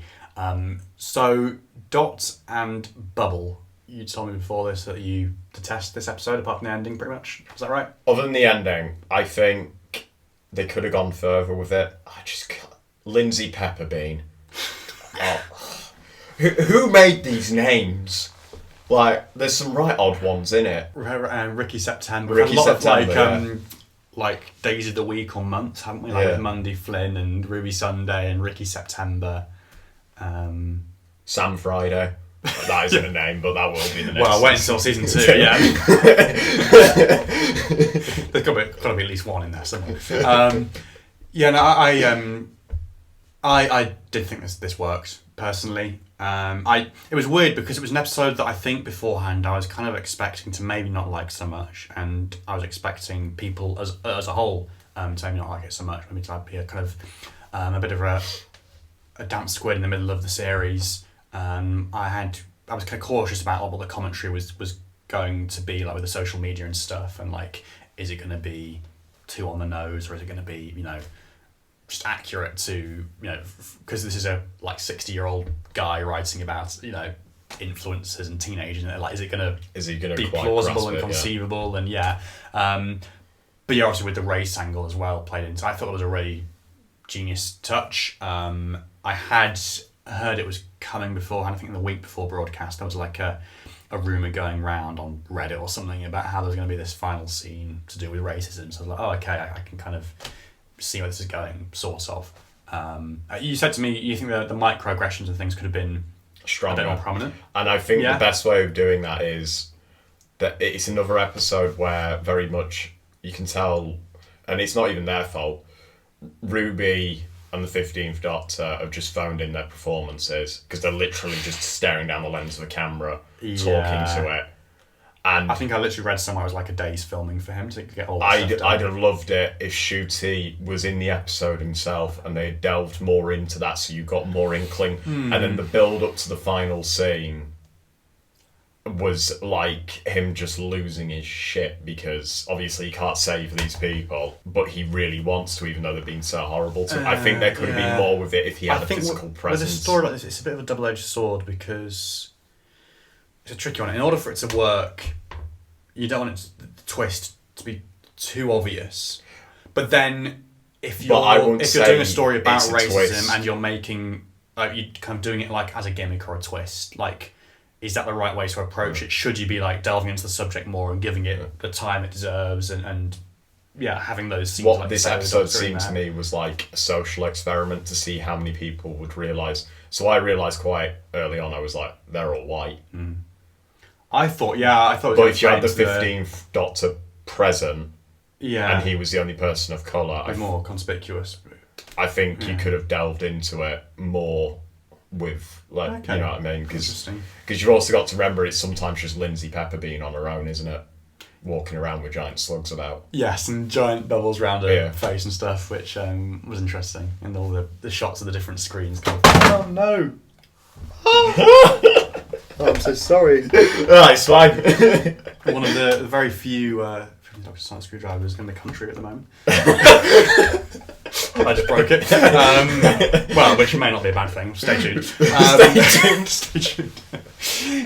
So, Dot and Bubble, you told me before this that you detest this episode, apart from the ending, pretty much. Is that right? Other than the ending, I think they could have gone further with it. I just can't. Lindsay Pepperbean. Who made these names? Like, there's some right odd ones in it. Ricky September. Ricky We've had a lot September, of like days of the week or months, haven't we? Like with Monday Flynn and Ruby Sunday and Ricky September. Sam Friday. That isn't a name, but that will be the next. Well, wait until season 2. Yeah. There's got to be at least one in there somewhere. I did think this worked personally. It was weird because it was an episode that I think beforehand I was kind of expecting to maybe not like so much, and I was expecting people as a whole to maybe not like it so much. Maybe to be a kind of a bit of a damp squid in the middle of the series. I was kind of cautious about what the commentary was going to be like with the social media and stuff, and like, is it going to be too on the nose, or is it going to be, just accurate to, because this is a 60-year-old guy writing about, influencers and teenagers, and like, is he going to be plausible and conceivable? And but yeah, obviously with the race angle as well played into. I thought it was a really genius touch. I had heard it was coming beforehand. I think the week before broadcast there was like a rumour going round on Reddit or something about how there was going to be this final scene to do with racism. So I was like, oh, okay, I can kind of see where this is going, sort of. You said to me you think the microaggressions and things could have been stronger, a bit more prominent. And I think the best way of doing that is that it's another episode where very much you can tell, and it's not even their fault, Ruby and the 15th Doctor have just phoned in their performances because they're literally just staring down the lens of a camera, talking to it. And I think I literally read somewhere it was like a day's filming for him to get all I'd have loved it if Ncuti was in the episode himself and they delved more into that, so you got more inkling. And then the build up to the final scene was like him just losing his shit because obviously he can't save these people, but he really wants to, even though they've been so horrible to him. I think there could have been more with it if he had a physical presence. With a story like this, it's a bit of a double-edged sword because it's a tricky one. In order for it to work, you don't want the twist to be too obvious. But then if you're doing a story about racism and you're making you're kind of doing it like as a gimmick or a twist, like, is that the right way to approach it? Should you be like delving into the subject more and giving it the time it deserves and having those scenes? What this episode seemed to me was like a social experiment to see how many people would realise. So I realised quite early on, I was like, they're all white. I thought but if you had the 15th Doctor present and he was the only person of colour, more conspicuous. I think you could have delved into it more with, like, you know what I mean? Because you've also got to remember it's sometimes just Lindsay Pepperbean on her own, isn't it? Walking around with giant slugs about. Yes, and giant bubbles around her face and stuff, which was interesting. And all the shots of the different screens. Oh no! Oh, I'm so sorry. It's fine. One of the very few Dr. Sonic Screwdrivers in the country at the moment. I just broke it. Well, which may not be a bad thing. Stay tuned. Stay tuned.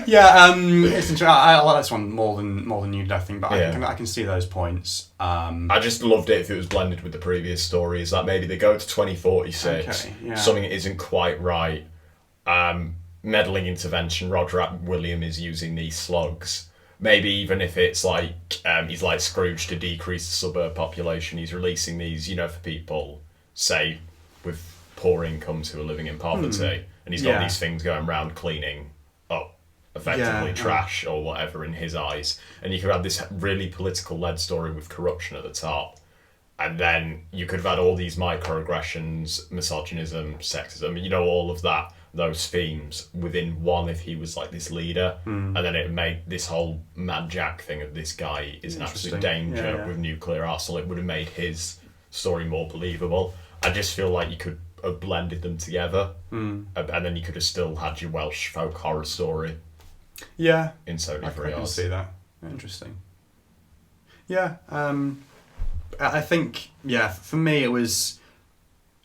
Yeah, it's interesting. I like this one more than you did, I think, but I can see those points. I just loved it if it was blended with the previous stories. That maybe they go to 2046, something isn't quite right. Meddling intervention. Roger William is using these slugs. Maybe even if it's like he's like Scrooge to decrease the suburb population, he's releasing these, for people, say, with poor incomes who are living in poverty, and he's got these things going around cleaning up, effectively trash or whatever in his eyes. And you could have this really political led story with corruption at the top, and then you could have had all these microaggressions, misogynism, sexism, all of that. Those themes within one if he was like this leader, and then it made this whole Mad Jack thing of this guy is in absolute danger with nuclear arsenal. It would have made his story more believable. I just feel like you could have blended them together, and then you could have still had your Welsh folk horror story. Yeah, in 73 I can see that. Interesting. Yeah, I think for me it was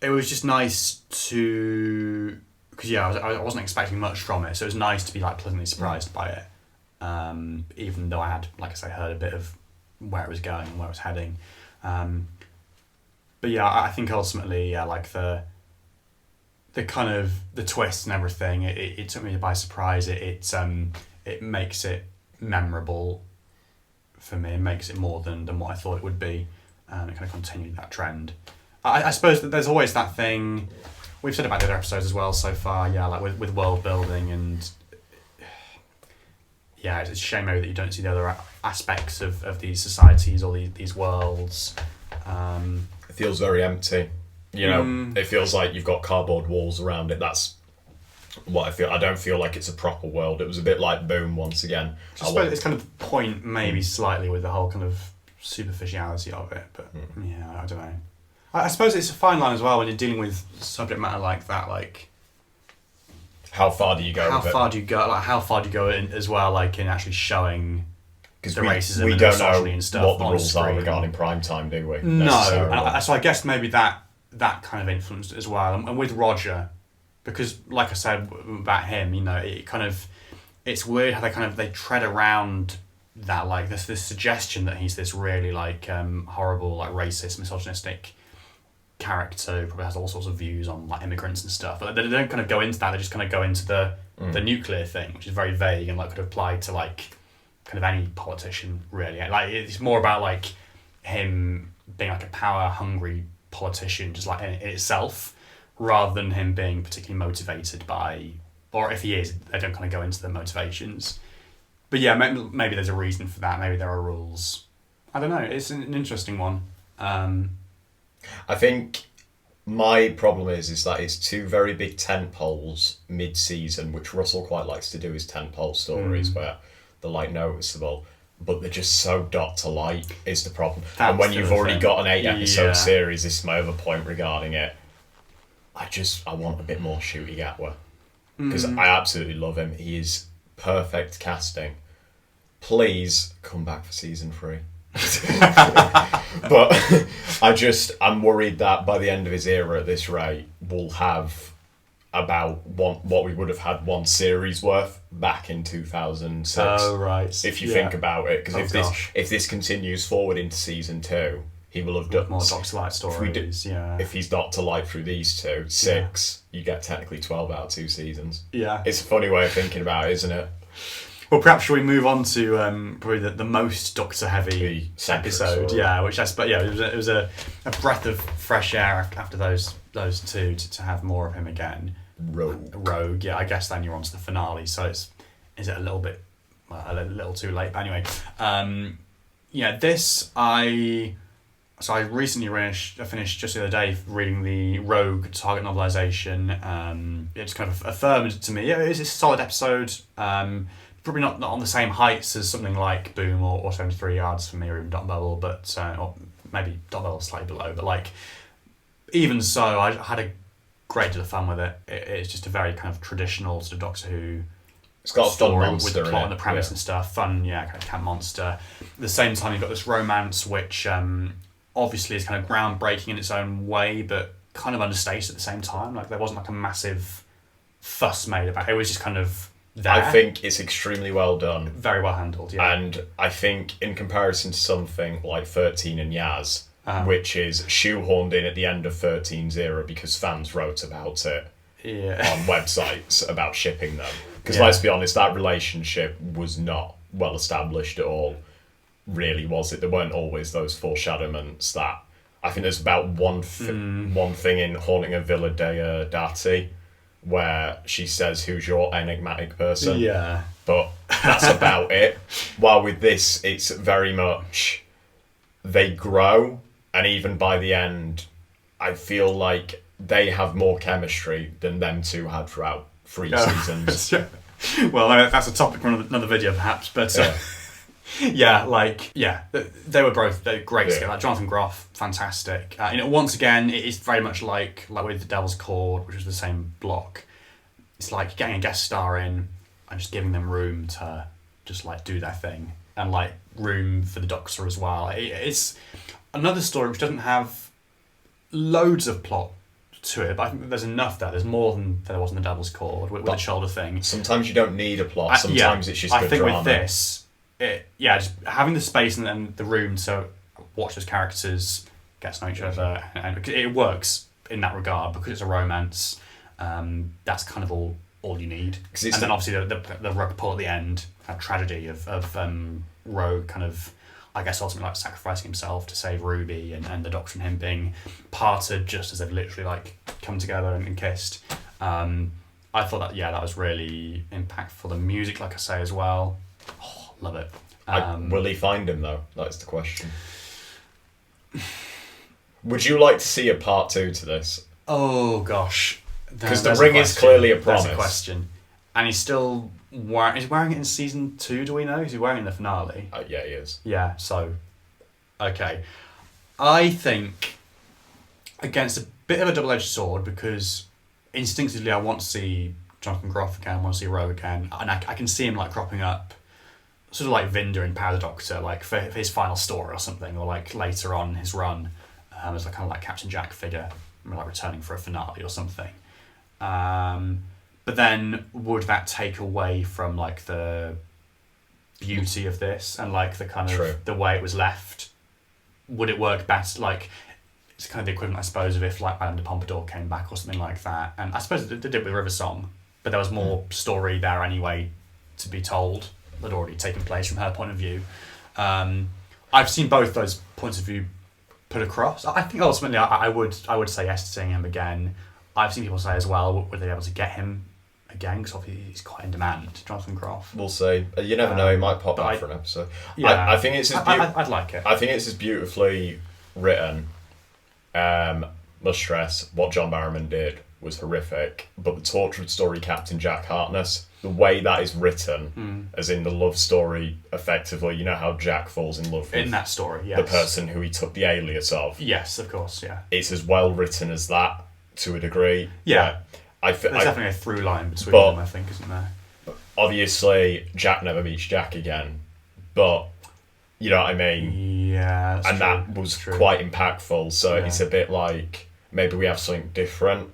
just nice to. Because I wasn't expecting much from it, so it was nice to be like pleasantly surprised by it. Even though I had, like I say, heard a bit of where it was going and where it was heading. But I think ultimately, like the kind of the twist and everything, it took me by surprise. It makes it memorable for me. It makes it more than what I thought it would be. It kind of continued that trend. I suppose that there's always that thing. We've said about the other episodes as well so far, like with world building, and it's a shame maybe that you don't see the other aspects of these societies or these worlds. It feels very empty. It feels like you've got cardboard walls around it. That's what I feel. I don't feel like it's a proper world. It was a bit like Boom once again. I suppose it's kind of the point maybe slightly with the whole kind of superficiality of it, but I don't know. I suppose it's a fine line as well when you're dealing with subject matter like that, like how far do you go? How far do you go in as well, like in actually showing the racism we and don't misogyny know and stuff what the on rules screen. are regarding prime time, do we? No, so I guess maybe that kind of influenced it as well, and with Roger, because like I said about him, it's weird how they tread around that, like this suggestion that he's this really like horrible, like racist, misogynistic character who probably has all sorts of views on like immigrants and stuff, but they don't kind of go into that. They just kind of go into the nuclear thing, which is very vague and like could apply to like kind of any politician really. Like it's more about like him being like a power hungry politician, just like in itself, rather than him being particularly motivated by, or if he is, they don't kind of go into the motivations. But maybe there's a reason for that. Maybe there are rules. I don't know. It's an interesting one. I think my problem is that it's two very big tentpoles mid-season, which Russell quite likes to do his tentpole stories where they're like noticeable, but they're just so dot to light is the problem. And when you've already got an 8-episode series, this is my other point regarding it, I want a bit more Ncuti Gatwa. Because I absolutely love him. He is perfect casting. Please come back for season 3. But I'm worried that by the end of his era at this rate, we'll have about what we would have had one series worth back in 2006. Oh, right. If you think about it, because if this continues forward into season 2, he will have done more Doctor Light stories. If he's Doctor Light through these 6, you get technically 12 out of 2 seasons. Yeah, it's a funny way of thinking about it, isn't it? Well, perhaps shall we move on to probably the most Doctor heavy episode? Yeah, which it was a breath of fresh air after those two to have more of him again. Rogue. Yeah, I guess then you're on to the finale. So is it a little bit a little too late? But anyway, I recently finished just the other day reading the Rogue Target novelisation. It just kind of affirmed to me, it's a solid episode. Probably not on the same heights as something like Boom or 73 Yards for me, or even Dot Bubble, but or maybe Dot Bubble slightly below. But like, even so, I had a great deal of fun with it. It's just a very kind of traditional sort of Doctor Who It's got a fun story monster with the in plot it, and the premise yeah. and stuff. Fun, yeah, kind of camp monster. At the same time, you've got this romance, which obviously is kind of groundbreaking in its own way, but kind of understated at the same time. Like there wasn't like a massive fuss made about it. It was just kind of there. I think it's extremely well done. Very well handled, yeah. And I think in comparison to something like 13 and Yaz, which is shoehorned in at the end of 13's era because fans wrote about it on websites about shipping them. Because let's be honest, that relationship was not well established at all, really, was it? There weren't always those foreshadowments that... I think there's about one thing in Haunting a Villa Deodati where she says, who's your enigmatic person? Yeah. But that's about it. While with this, it's very much... They grow, and even by the end, I feel like they have more chemistry than them two had throughout 3 seasons. Well, that's a topic for another video, perhaps, but... they were both great together. Like Jonathan Groff, fantastic. Once again, it is very much like with The Devil's Chord, which was the same block. It's like getting a guest star in and just giving them room to just like do their thing, and like room for the Doctor as well. It's another story which doesn't have loads of plot to it, but I think there's enough there. There's more than there was in The Devil's Chord with the shoulder thing. Sometimes you don't need a plot. Sometimes it's just good drama. I think with this, just having the space and the room to watch those characters get to know each other, and it works in that regard because it's a romance. That's kind of all you need. And then obviously the rug pull at the end, that tragedy of Rogue kind of, I guess, ultimately like sacrificing himself to save Ruby, and the Doctor and him being parted just as they've literally like come together and kissed. I thought that was really impactful. The music, like I say, as well. Love it. Will he find him though? That's the question. Would you like to see a part 2 to this? Oh gosh, because the ring is clearly a promise. That's a question, and he's still wearing it in season 2. Do we know? Is he wearing it in the finale? Yeah, he is. Yeah. So, okay, I think against a bit of a double-edged sword, because instinctively I want to see Jonathan Groff again. I want to see Rogue again, and I can see him like cropping up. Sort of like Vinder in Power of the Doctor, like for his final story or something, or like later on his run, as a kind of like Captain Jack figure, like returning for a finale or something. But then would that take away from like the beauty of this and like the kind of the way it was left? Would it work best? Like it's kind of the equivalent, I suppose, of if like Madame de Pompadour came back or something like that. And I suppose they did it with River Song, but there was more story there anyway to be told. That had already taken place from her point of view. I've seen both those points of view put across. I think ultimately I would say yes to seeing him again. I've seen people say as well, would they be able to get him again? Because obviously he's quite in demand, Jonathan Groff. We'll see. You never know, he might pop back for an episode. Yeah, I think it's as I'd like it. I think it's as beautifully written. Must stress, what John Barrowman did was horrific, but the tortured story Captain Jack Harkness, the way that is written, as in the love story, effectively, you know how Jack falls in love with in that story, yes, the person who he took the alias of. Yes, of course, yeah. It's as well written as that, to a degree. Yeah. There's definitely a through line between them, I think, isn't there? Obviously, Jack never meets Jack again, but you know what I mean? Yeah, that's and true. That was quite impactful, so it's a bit like, maybe we have something different.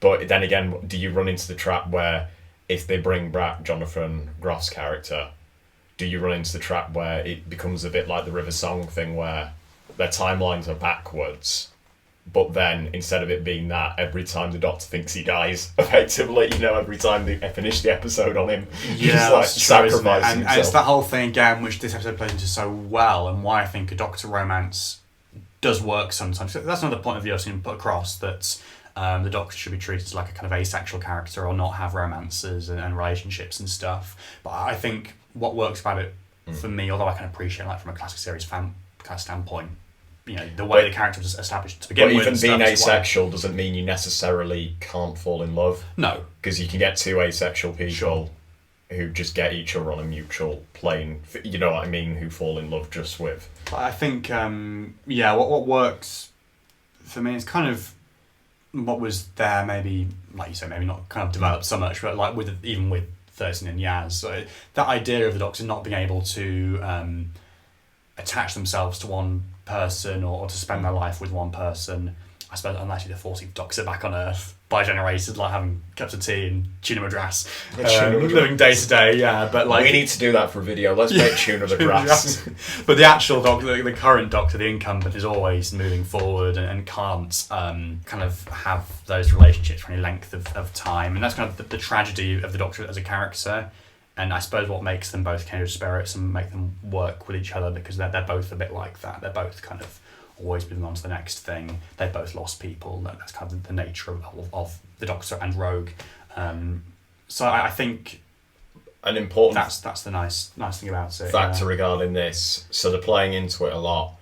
But then again, do you run into the trap where if they bring back Jonathan Groff's character, do you run into the trap where it becomes a bit like the River Song thing where their timelines are backwards, but then instead of it being that, every time the Doctor thinks he dies, effectively, every time they finish the episode on him, yeah, like sacrificing himself. And it's that whole thing again, which this episode plays into so well, and why I think a Doctor romance does work sometimes. That's another point of view I've seen put across, that the Doctor should be treated as like a kind of asexual character or not have romances and relationships and stuff. But I think what works about it for me, although I can appreciate like from a classic series fan kind of standpoint, the way the character was established to begin with. But even being asexual doesn't mean you necessarily can't fall in love. No. Because you can get two asexual people who just get each other on a mutual plane, you know what I mean, who fall in love just with. I think, what works for me is kind of what was there, maybe, like you said, maybe not kind of developed so much, but like with 13 and Yaz. So that idea of the Doctor not being able to attach themselves to one person or to spend their life with one person, I suppose, unless you're the 14th Doctor back on Earth, bi-generated, like having cups of tea and tuna madras, living day to day, yeah. But like, we need to do that for a video. Let's make tuna madras. But the actual Doctor, the current Doctor, the incumbent, is always moving forward and can't kind of have those relationships for any length of time. And that's kind of the tragedy of the Doctor as a character. And I suppose what makes them both kindred spirits and make them work with each other, because they're both a bit like that. They're both kind of always moving on to the next thing. They both lost people. That's kind of the nature of the Doctor and Rogue. So I think an important that's the nice thing about it. Factor regarding this. So they're playing into it a lot.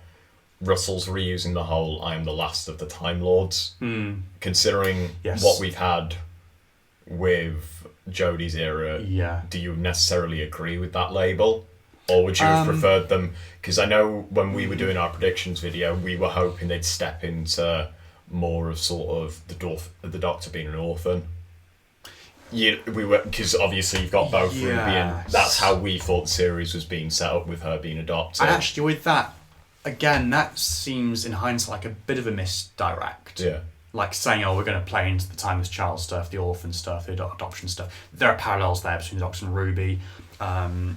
Russell's reusing the whole "I am the last of the Time Lords," considering what we've had with Jodie's era. Yeah. Do you necessarily agree with that label? Or would you have preferred them? Because I know when we were doing our predictions video, we were hoping they'd step into more of sort of the Doctor being an orphan. We were, because obviously you've got both Ruby, and that's how we thought the series was being set up, with her being a Doctor. And actually, with that, again, that seems in hindsight like a bit of a misdirect. Yeah. Like saying, oh, we're going to play into the timeless child stuff, the orphan stuff, the adoption stuff. There are parallels there between the Doctor and Ruby.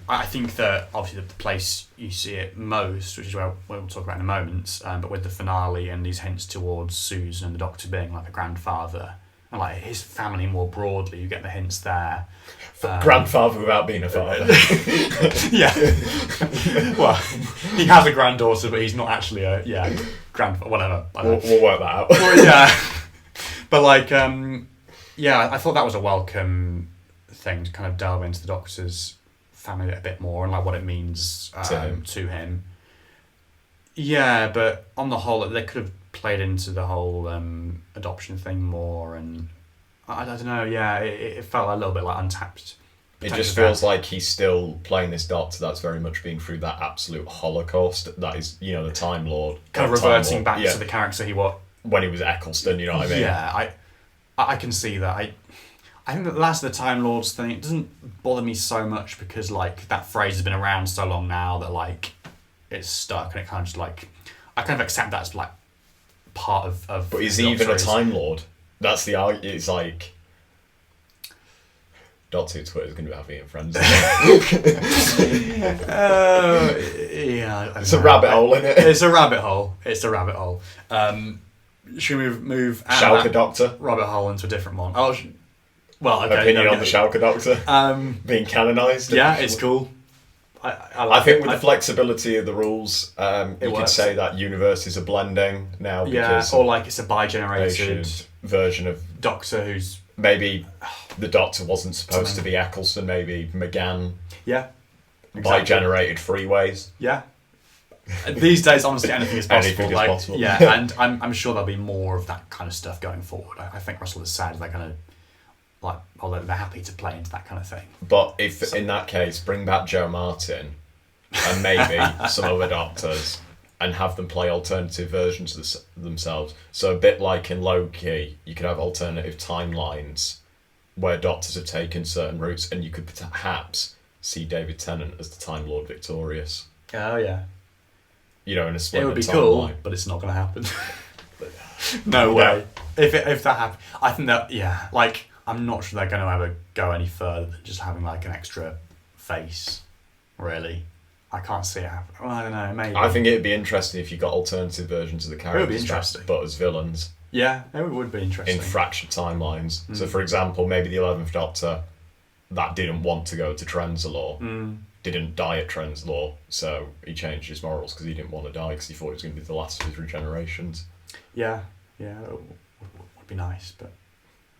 I think that obviously the place you see it most, which is where we'll talk about in a moment, but with the finale and these hints towards Susan and the Doctor being like a grandfather, and like his family more broadly, you get the hints there. Grandfather without being a father. Yeah. Well, he has a granddaughter, but he's not actually a grandfather. Whatever. We'll work that out. Well, yeah. But like, I thought that was a welcome thing to kind of delve into the Doctor's family a bit more and like what it means to him. Yeah, but on the whole, they could have played into the whole adoption thing more, and I don't know. Yeah, it felt a little bit like untapped. It just feels like he's still playing this Doctor that's very much been through that absolute Holocaust. That is, the Time Lord. Kind of reverting back to the character he was when he was Eccleston. You know what I mean? Yeah, I can see that. I think that the Last of the Time Lords thing, it doesn't bother me so much because like that phrase has been around so long now that like it's stuck, and it kind of just like I kind of accept that as like part of. But is he even a Time Lord? That's the argument. It's like Doctor Twitter is going to be having friends. Yeah, it's a rabbit hole, isn't it? It's a rabbit hole. Should we move out Schalke of that Doctor rabbit hole into a different one? Well, okay. Opinion on the Schalke Doctor being canonised. Yeah, it's cool. I think with the flexibility of the rules, you could say that universes are blending now. Because or like it's a bi-generated version of Doctor who's maybe the Doctor wasn't supposed to be Eccleston. Maybe McGann. Yeah. Exactly. Bi-generated freeways. Yeah. These days, honestly, anything is possible. Anything is possible. Yeah, and I'm sure there'll be more of that kind of stuff going forward. I think Russell has said they're going to they're happy to play into that kind of thing. But if in that case, bring back Joe Martin and maybe some other Doctors and have them play alternative versions of themselves. So a bit like in Loki, you could have alternative timelines where Doctors have taken certain routes, and you could perhaps see David Tennant as the Time Lord victorious. Oh yeah. In a split. It would be cool, but it's not going to happen. No way. If that happened, I think that I'm not sure they're going to ever go any further than just having like an extra face. Really, I can't see it happen. Well, I don't know. Maybe. I think it'd be interesting if you got alternative versions of the characters. It would be interesting, but as villains. Yeah, it would be interesting in fractured timelines. So, for example, maybe the 11th Doctor that didn't want to go to Trenzalore. Didn't die at Trenzalore, so he changed his morals because he didn't want to die because he thought he was going to be the last of his regenerations. Yeah, it would be nice, but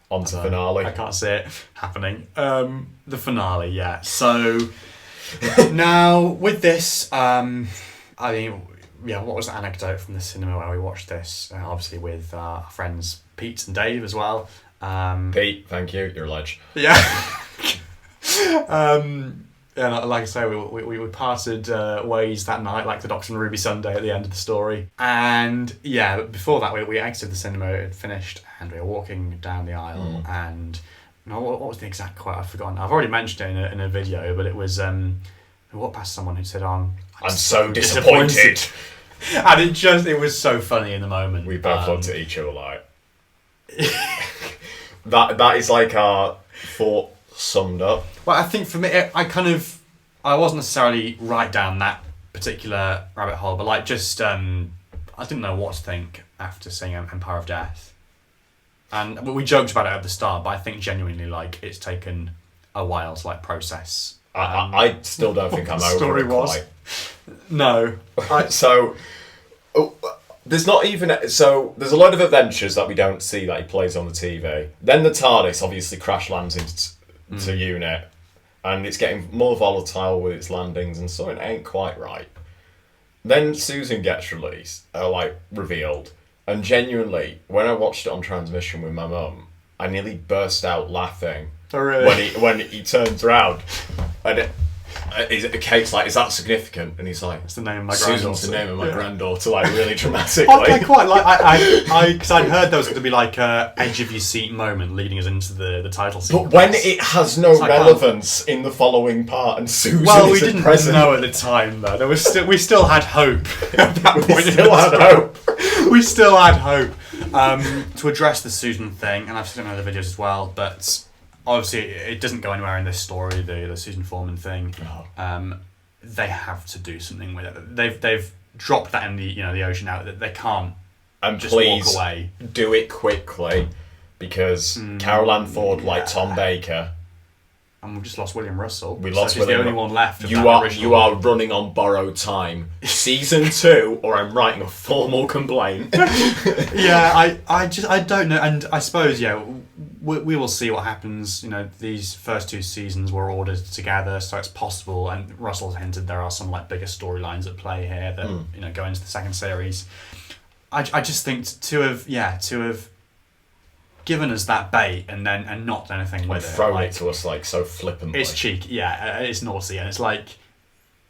on to finale. I can't see it happening. The finale, yeah. So now with this, what was the anecdote from the cinema where we watched this? Obviously with our friends Pete and Dave as well. Pete, thank you. You're a ledge. Yeah. And like I say, we parted ways that night, like the Doctor and Ruby Sunday at the end of the story. And yeah, but before that, we exited the cinema, it had finished, and we were walking down the aisle, and no, what was the exact quote? I've forgotten. I've already mentioned it in a video, but it was what past someone who said, "I'm so disappointed." And it was so funny in the moment. We both looked at each other like that is like our thought summed up. Well, I think for me, I wasn't necessarily right down that particular rabbit hole, but like just I didn't know what to think after seeing Empire of Death, and we joked about it at the start, but I think genuinely like it's taken a while to like process. I still don't think I'm over it quite. No. There's not even... So, there's a lot of adventures that we don't see that he plays on the TV. Then the TARDIS obviously crash lands into unit. And it's getting more volatile with its landings and so it ain't quite right. Then Susan gets revealed. And genuinely, when I watched it on transmission with my mum, I nearly burst out laughing. Oh, really? When he turns around. And Kate's like, is that significant? And he's like, it's the name of my granddaughter. Susan's the name of my granddaughter, like really dramatically. I quite like, because I heard there was going to be like a edge of your seat moment leading us into the title scene. But when it has no relevance in the following part, and Susan we didn't know at the time though. We still had hope at that point. We still had hope. To address the Susan thing, and I've seen other videos as well, but. Obviously, it doesn't go anywhere in this story. The Susan Foreman thing, they have to do something with it. They've dropped that in the ocean out. That they can't just walk away. Do it quickly, because Carol Ann Ford, like Tom Baker, and we've just lost William Russell. She's the only one left. Of you are running on borrowed time. Season 2, or I'm writing a formal complaint. Yeah, I don't know, and I suppose we will see what happens. These first 2 seasons were ordered together, so it's possible. And Russell's hinted there are some like bigger storylines at play here that go into the second series. I just think to have given us that bait and not done anything with it, thrown it to us like so flippantly. It's cheeky, it's naughty, and it's like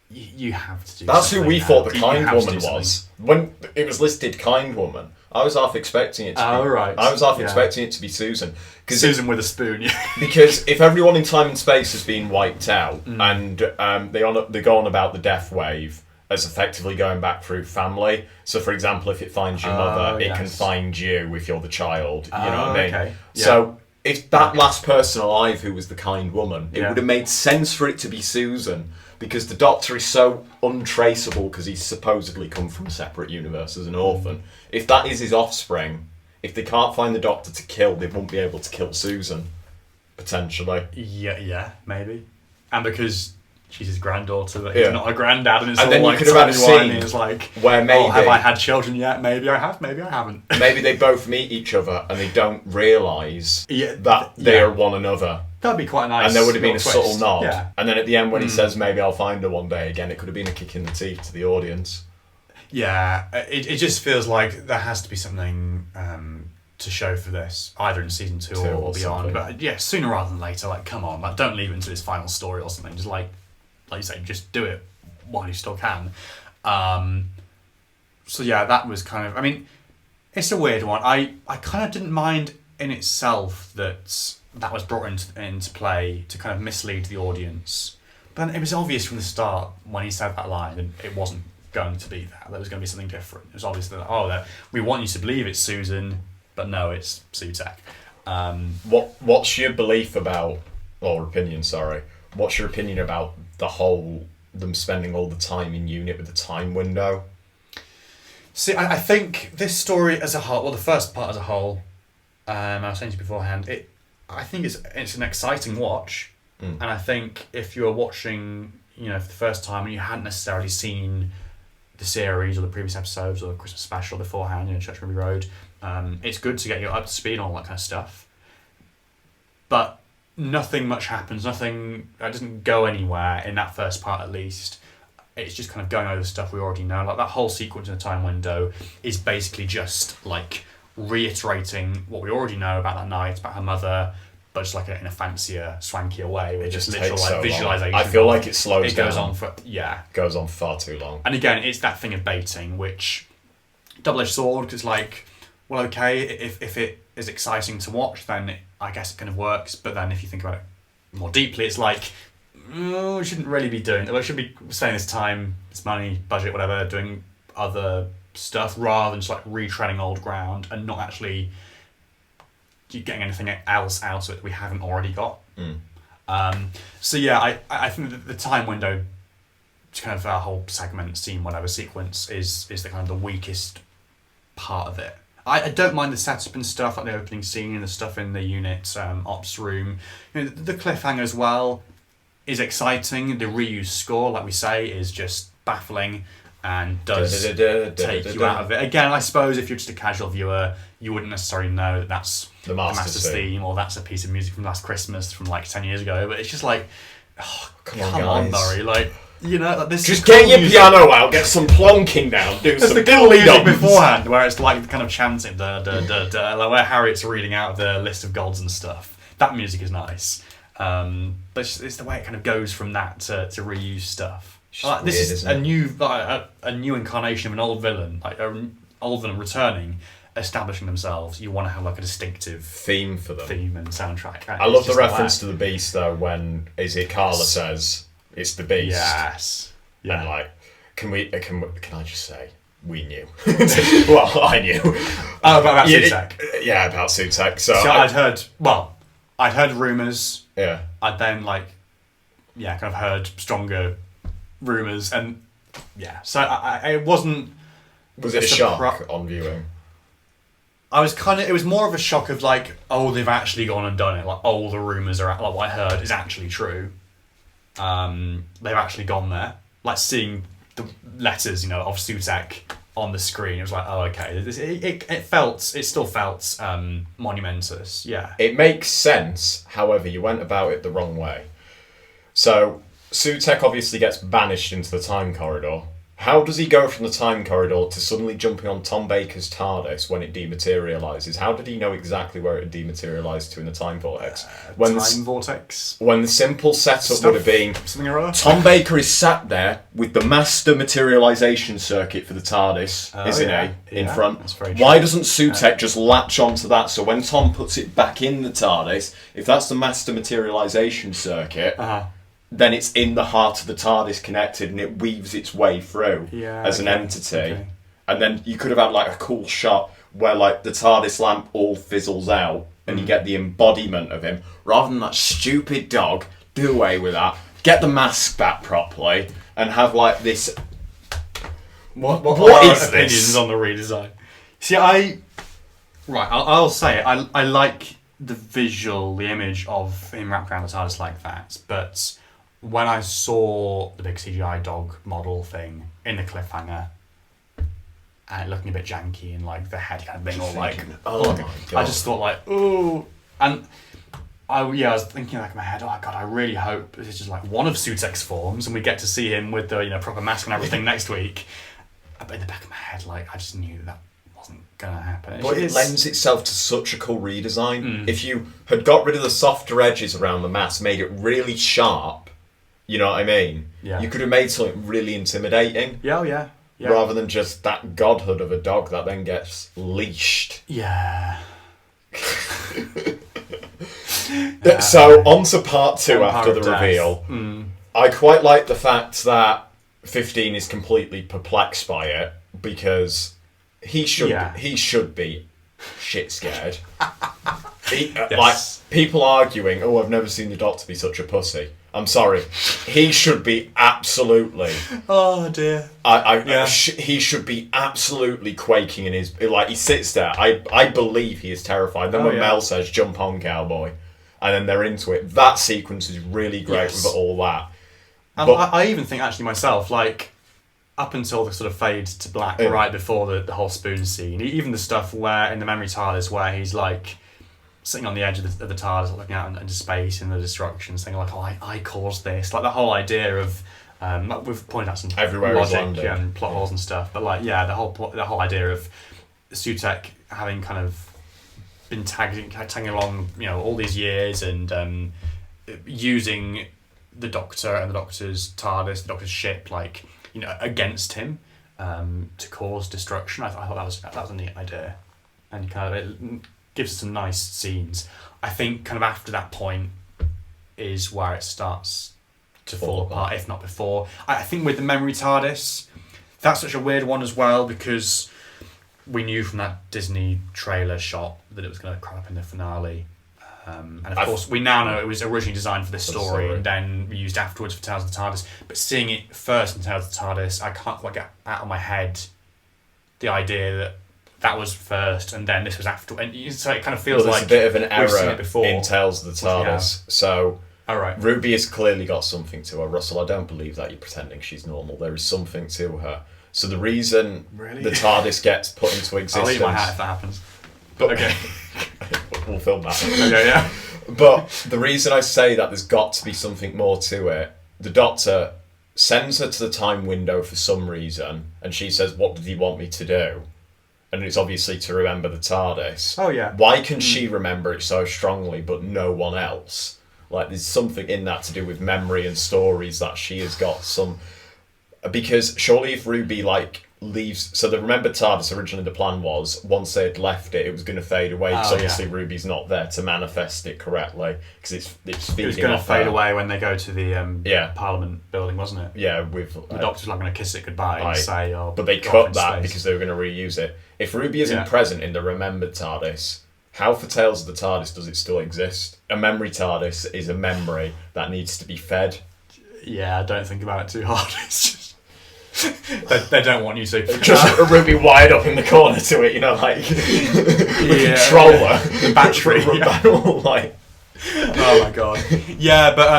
you have to do. That's who we thought the kind woman was when it was listed. Kind woman. I was half expecting it to be. Right. I was half expecting it to be Susan. Susan with a spoon. Because if everyone in time and space has been wiped out, and they go on about the death wave as effectively going back through family. So, for example, if it finds your mother, it can find you if you're the child. You know what I mean? Okay. Yeah. So, if that last person alive who was the kind woman, it would have made sense for it to be Susan. Because the Doctor is so untraceable because he's supposedly come from a separate universe as an orphan. If that is his offspring, if they can't find the Doctor to kill, they won't be able to kill Susan. Potentially. Yeah, maybe. And because she's his granddaughter, but he's not a granddad, and it's all then like you could have had a scene it's like, where maybe have I had children yet? Maybe I have, maybe I haven't. Maybe they both meet each other and they don't realise that they are one another. That'd be quite nice. And there would have been a twist. subtle nod. Yeah. And then at the end when he says, maybe I'll find her one day again, it could have been a kick in the teeth to the audience. Yeah, it just feels like there has to be something to show for this, either in season 2 or beyond. But sooner rather than later, like, come on, like, don't leave it until his final story or something. Just like you say, just do it while you still can. So that was kind of, I mean, it's a weird one. I kind of didn't mind in itself that was brought into play to kind of mislead the audience. But it was obvious from the start when he said that line, and it wasn't going to be that. There was going to be something different. It was obvious that we want you to believe it's Susan, but no, it's Sutek. What's your belief about, or opinion? Sorry, what's your opinion about the whole them spending all the time in unit with the time window? See, I think this story as a whole, well, the first part as a whole, I was saying to you beforehand, I think it's an exciting watch, and I think if you're watching, for the first time and you hadn't necessarily seen the series or the previous episodes or the Christmas special beforehand, Church Ruby Road, it's good to get you up to speed on all that kind of stuff. But nothing much happens. Nothing doesn't go anywhere in that first part, at least. It's just kind of going over stuff we already know. Like that whole sequence in the time window is basically just like reiterating what we already know about that night, about her mother, but just like in a fancier, swankier way. With just literal like visualization. I feel like it slows down. It goes on goes on far too long. And again, it's that thing of baiting, which double-edged sword. Because like, well, okay, if it is exciting to watch, then I guess it kind of works. But then if you think about it more deeply, it's like, we shouldn't really be doing. We should be spending this time, this money, budget, whatever, doing other stuff rather than just like retreading old ground and not actually getting anything else out of it that we haven't already got. So yeah, I think that the time window to kind of our whole segment, scene, whatever sequence is the kind of the weakest part of it. I don't mind the setup and stuff, like the opening scene and the stuff in the unit ops room. You know, the cliffhanger as well is exciting. The reused score, like we say, is just baffling and does take you out of it. Again, I suppose if you're just a casual viewer, you wouldn't necessarily know that that's the Master's theme, or that's a piece of music from last Christmas from like 10 years ago. But it's just like, oh, come on, Murray, like, you know, like, this. Just get your piano out, get some plonking down, do some music beforehand, where it's like the kind of chanting, like where Harriet's reading out of the list of gods and stuff. That music is nice, but it's the way it kind of goes from that to reuse stuff. Like, this is a new incarnation of an old villain, like an old villain returning, establishing themselves. You want to have like a distinctive theme for them, and soundtrack. I love the reference to the Beast though, when Carla says it's the Beast. Yes. Yeah. And like, can I just say we knew? Well, I knew. About Sutek. Yeah, about Sutek. So I'd heard rumours. Yeah. I'd then kind of heard stronger rumours, and so I wasn't. Was it a shock on viewing? It was more of a shock of like, oh, they've actually gone and done it. Like, oh, the rumours are, like, what I heard is actually true. They've actually gone there. Like, seeing the letters, of Sutek on the screen, it was like, oh, okay. It still felt monumentous. Yeah. It makes sense. However, you went about it the wrong way. So Sutek obviously gets banished into the time corridor. How does he go from the time corridor to suddenly jumping on Tom Baker's TARDIS when it dematerialises? How did he know exactly where it dematerialised to in the time vortex? Vortex? When the simple setup would have been Tom Baker is sat there with the master materialisation circuit for the TARDIS, in front. That's very true. Why doesn't Sutek just latch onto that? So when Tom puts it back in the TARDIS, if that's the master materialisation circuit, then it's in the heart of the TARDIS connected and it weaves its way through as an entity. Okay. And then you could have had like a cool shot where like the TARDIS lamp all fizzles out and you get the embodiment of him. Rather than that stupid dog, do away with that. Get the mask back properly and have like this... What is this? On the redesign. See, I'll say it. I like the visual, the image of him wrapped around the TARDIS like that, but when I saw the big CGI dog model thing in the cliffhanger and it looking a bit janky and like the head kind of being all like, oh my God. I just thought like, ooh, and I was thinking like in my head, oh God, I really hope this is just like one of Sutek's forms and we get to see him with the proper mask and everything next week. But in the back of my head, like I just knew that wasn't gonna happen. But it lends itself to such a cool redesign. If you had got rid of the softer edges around the mask, made it really sharp, you know what I mean? Yeah. You could have made something really intimidating. Yeah. Rather than just that godhood of a dog that then gets leashed. Yeah. So on to part 2 after the reveal. I quite like the fact that 15 is completely perplexed by it because he should be shit scared. Like people arguing, oh, I've never seen the Doctor be such a pussy. I'm sorry. He should be absolutely. Oh dear. He should be absolutely quaking in his. Like he sits there. I believe he is terrified. Then when Mel says, "Jump on, cowboy," and then they're into it. That sequence is really great with all that. And I even think actually myself, like up until the sort of fade to black right before the whole spoon scene, even the stuff where in the memory TARDIS where he's like sitting on the edge of the TARDIS looking out into space and the destruction, saying like, oh, I caused this. Like the whole idea of we've pointed out some logic and plot holes and stuff, but like the whole idea of Sutek having kind of been tagging along all these years and using the Doctor and the Doctor's TARDIS, the Doctor's ship, like against him to cause destruction. I thought that was a neat idea, and kind of gives us some nice scenes. I think kind of after that point is where it starts to fall apart, if not before. I think with the memory TARDIS, that's such a weird one as well, because we knew from that Disney trailer shot that it was going to crop up in the finale. And of course, we now know it was originally designed for this story and then used afterwards for Tales of the TARDIS. But seeing it first in Tales of the TARDIS, I can't quite get out of my head the idea that that was first and then this was after. And so it kind of feels like there's a bit of an error before. in Tales of the TARDIS. So Ruby has clearly got something to her. Russell, I don't believe that you're pretending she's normal. There is something to her. So the reason the TARDIS gets put into existence... I'll eat my hat if that happens. But okay. We'll film that. Okay, yeah. But the reason I say that there's got to be something more to it, the Doctor sends her to the time window for some reason, and she says, "What did he want me to do?" And it's obviously to remember the TARDIS. Oh, yeah. Why can she remember it so strongly, but no one else? Like, there's something in that to do with memory and stories that she has got some... Because surely if Ruby, leaves... So the remembered TARDIS, originally the plan was, once they had left it, it was going to fade away, because obviously Ruby's not there to manifest it correctly, because it's feeding. It was going to fade away when they go to the Parliament building, wasn't it? Yeah, with... The Doctor's not going to kiss it goodbye and say, oh... But they cut that because they were going to reuse it. If Ruby isn't present in the remembered TARDIS, how for Tales of the TARDIS does it still exist? A memory TARDIS is a memory that needs to be fed. Yeah, I don't think about it too hard. It's just... they don't want you to. Just a Ruby wired up in the corner to it, the controller. The battery. Oh my god. Yeah, but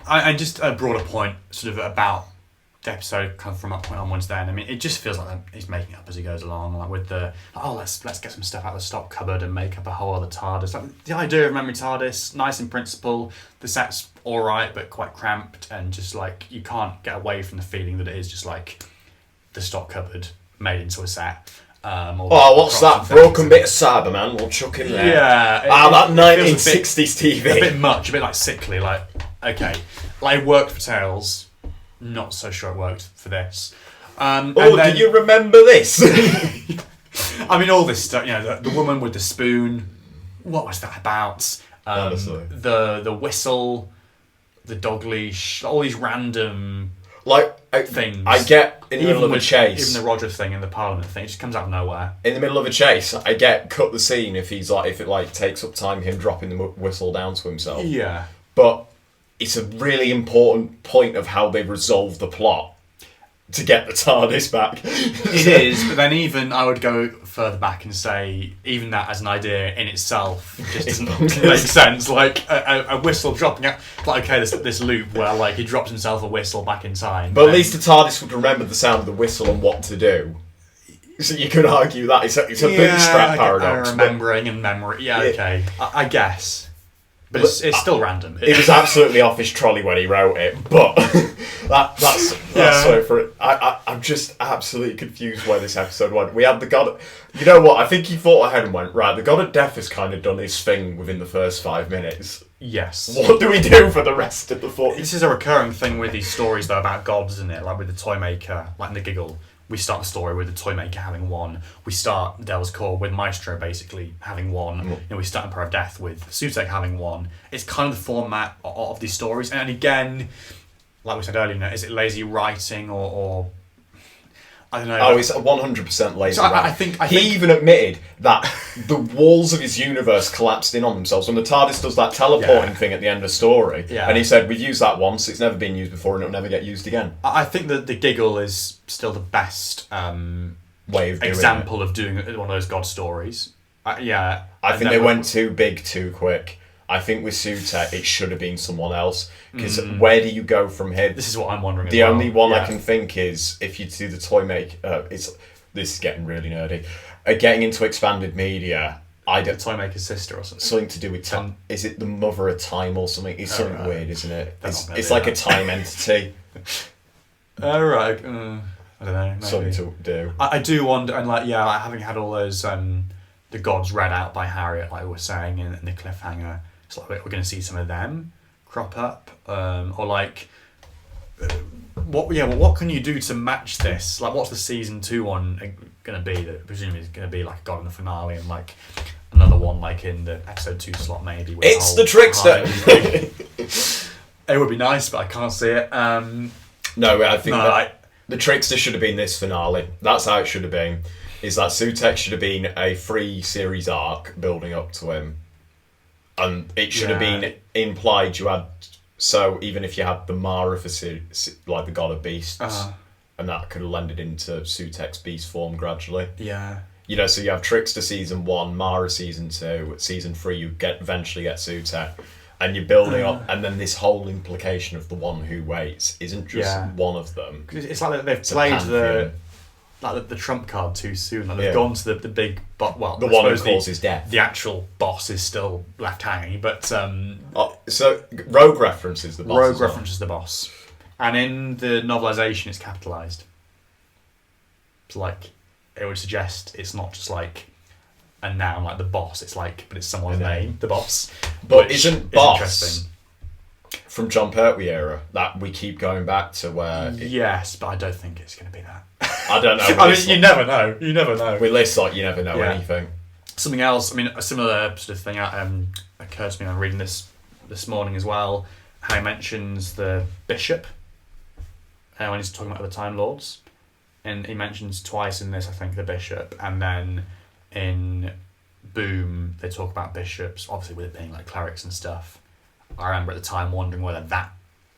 I just brought a point sort of about the episode kind of from that point onwards then. I mean, it just feels like he's making it up as he goes along, like with the, let's get some stuff out of the stock cupboard and make up a whole other TARDIS. Like, the idea of memory TARDIS, nice in principle, the set's alright but quite cramped, and just you can't get away from the feeling that it is just the stock cupboard made into a set. What's that broken bit of Cyberman? We'll chuck in there. Yeah. That 1960s TV. A bit much, a bit sickly. Okay. It worked for Tales. Not so sure it worked for this. Do you remember this? I mean, all this stuff, the woman with the spoon, what was that about? Honestly. The whistle, the dog leash, all these random things. I get in the middle of a chase. Even the Roger thing and the Parliament thing, it just comes out of nowhere. In the middle of a chase, I get cut the scene if it takes up time him dropping the whistle down to himself. Yeah. But it's a really important point of how they resolve the plot to get the TARDIS back. It is, but then even I would go further back and say even that as an idea in itself just doesn't make sense. A whistle dropping out, this loop where he drops himself a whistle back in time. But at least the TARDIS would remember the sound of the whistle and what to do. So you could argue that it's a bootstrap paradox. Remembering and memory. Yeah, okay. I guess. But it's still random. It was absolutely off his trolley when he wrote it, but that's so for it. I'm just absolutely confused where this episode went. We had the God... You know what? I think he thought ahead and went, right, the God of Death has kind of done his thing within the first 5 minutes. Yes. What do we do for the rest of the 40? This is a recurring thing with these stories, though, about gods, isn't it? Like with the Toymaker, in the Giggle. We start the story with the Toymaker having one. We start Devil's Core with Maestro basically having one. We start Emperor of Death with Sutek having one. It's kind of the format of these stories. And again, like we said earlier, is it lazy writing or I don't know. It's 100% lazy. So I think he even admitted that the walls of his universe collapsed in on themselves when the TARDIS does that teleporting thing at the end of the story. Yeah. And he said, we've used that once, it's never been used before and it'll never get used again. I think that the Giggle is still the best way of example of doing one of those God stories. I think they went too big too quick. I think with Sutek, it should have been someone else. Because where do you go from here? This is what I'm wondering. The only one I can think is if you do the Toymaker. This is getting really nerdy. Getting into expanded media. The Toymaker's sister or something. Something to do with time. Is it the mother of time or something? It's something weird, isn't it? It's like a time entity. Right. I don't know. Maybe. Something to do. I do wonder, and having had all those the gods read out by Harriet, like we were saying in the cliffhanger. It's like we're going to see some of them crop up, what can you do to match this? What's the season 2 one going to be? That presumably is going to be like a God in the finale, and another one like in the episode 2 slot maybe. With It's the trickster. It would be nice, but I can't see it. No, I think the trickster should have been this finale. That's how it should have been. Is that Sutekh should have been a 3-series arc building up to him, and it should have been implied you had. So even if you had the Mara for like the God of Beasts, and that could have lended into Sutekh's beast form gradually. Yeah. You know, so you have Trickster season 1, Mara season 2, season 3 you eventually get Sutekh, and you're building up, and then this whole implication of the one who waits isn't just one of them. It's like they've played the trump card too soon. Like they've gone to the big, the one who causes death. The actual boss is still left hanging, but so Rogue references the boss. Rogue references the boss, and in the novelisation, it's capitalised. So like, it would suggest it's not just like a noun like the boss. It's like, but it's someone's name, the boss. But isn't boss from John Pertwee era that we keep going back to where? Yes, but I don't think it's going to be that. I don't know. I mean, you never know. You never know. With lists like you never know anything. Something else. I mean, a similar sort of thing occurred to me. I'm reading this morning as well. How he mentions the bishop when he's talking about the Time Lords, and he mentions twice in this, I think, the bishop, and then in Boom they talk about bishops. Obviously, with it being like clerics and stuff. I remember at the time wondering whether that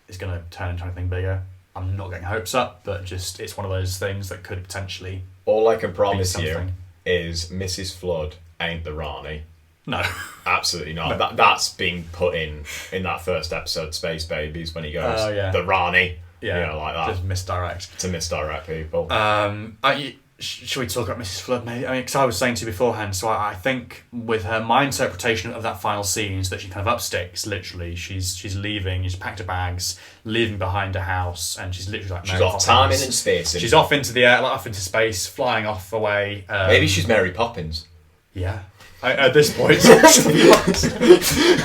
is going to turn into anything bigger. I'm not getting hopes up, but just it's one of those things that could potentially. All I can promise you is Mrs. Flood ain't the Rani. No, absolutely not. No. That's being put in that first episode, Space Babies, when he goes the Rani. Yeah, you know, like that. Just misdirect to misdirect people. Should we talk about Mrs. Flood, maybe? I mean, because I was saying to you beforehand, so I think with her, my interpretation of that final scene is that she kind of upsticks, literally. She's leaving, she's packed her bags, leaving behind her house, and she's literally like... She's off timing and spacing. She's off into the air, like off into space, flying off away. Maybe she's Mary Poppins. Yeah. At this point, to be honest.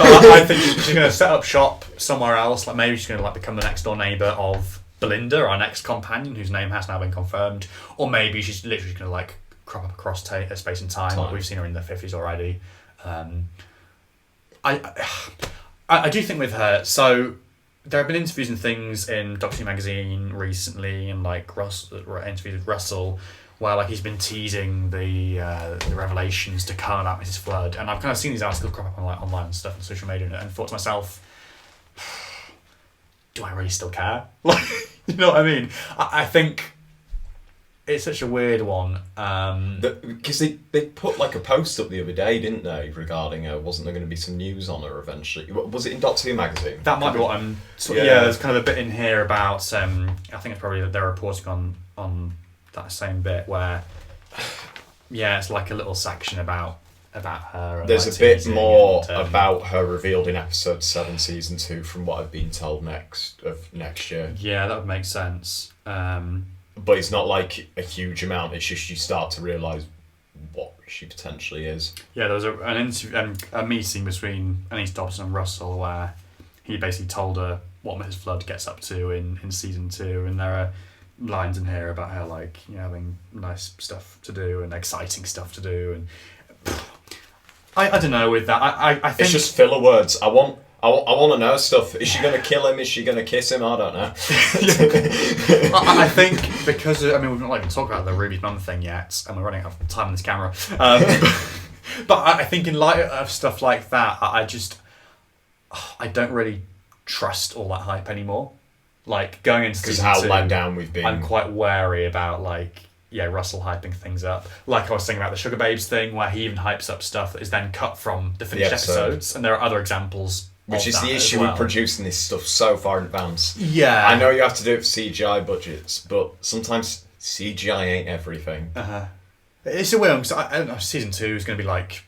I think she's going to set up shop somewhere else. Like maybe she's going to like become the next door neighbour of Belinda, our next companion, whose name has now been confirmed. Or maybe she's literally going to like crop up across space and time. Like we've seen her in the 50s already. I do think with her, so there have been interviews and things in Doctor Who magazine recently, and like interviews with Russell, where like he's been teasing the revelations to come about Mrs. Flood, and I've kind of seen these articles crop up on like online and stuff on social media, and thought to myself, do I really still care? Like, you know what I mean? I think it's such a weird one. Because they put like a post up the other day, didn't they, regarding her? Wasn't there going to be some news on her eventually? Was it in Doctor Who magazine? That might be what I'm... there's kind of a bit in here about... I think it's probably that they're reporting on that same bit where... Yeah, it's like a little section about her. And there's like a bit more about her revealed in episode 7, season 2, from what I've been told next year. Yeah, that would make sense. But it's not like a huge amount. It's just you start to realise what she potentially is. Yeah, there was a meeting between Anise Dobson and Russell where he basically told her what Mrs. Flood gets up to in season 2, and there are lines in here about her like having nice stuff to do and exciting stuff to do, and I don't know with that. I think it's just filler words. I want to know stuff. Is she going to kill him? Is she going to kiss him? I don't know. I think because we've not even talked about the Ruby's mum thing yet, and we're running out of time on this camera. But I think in light of stuff like that, I don't really trust all that hype anymore. Like going into season 2, because how let down we've been. I'm quite wary about Russell hyping things up. Like I was saying about the Sugar Babes thing, where he even hypes up stuff that is then cut from the finished episodes, and there are other examples. Which is the issue with producing this stuff so far in advance. Yeah. I know you have to do it for CGI budgets, but sometimes CGI ain't everything. It's a weird one, because I don't know, season 2 is going to be like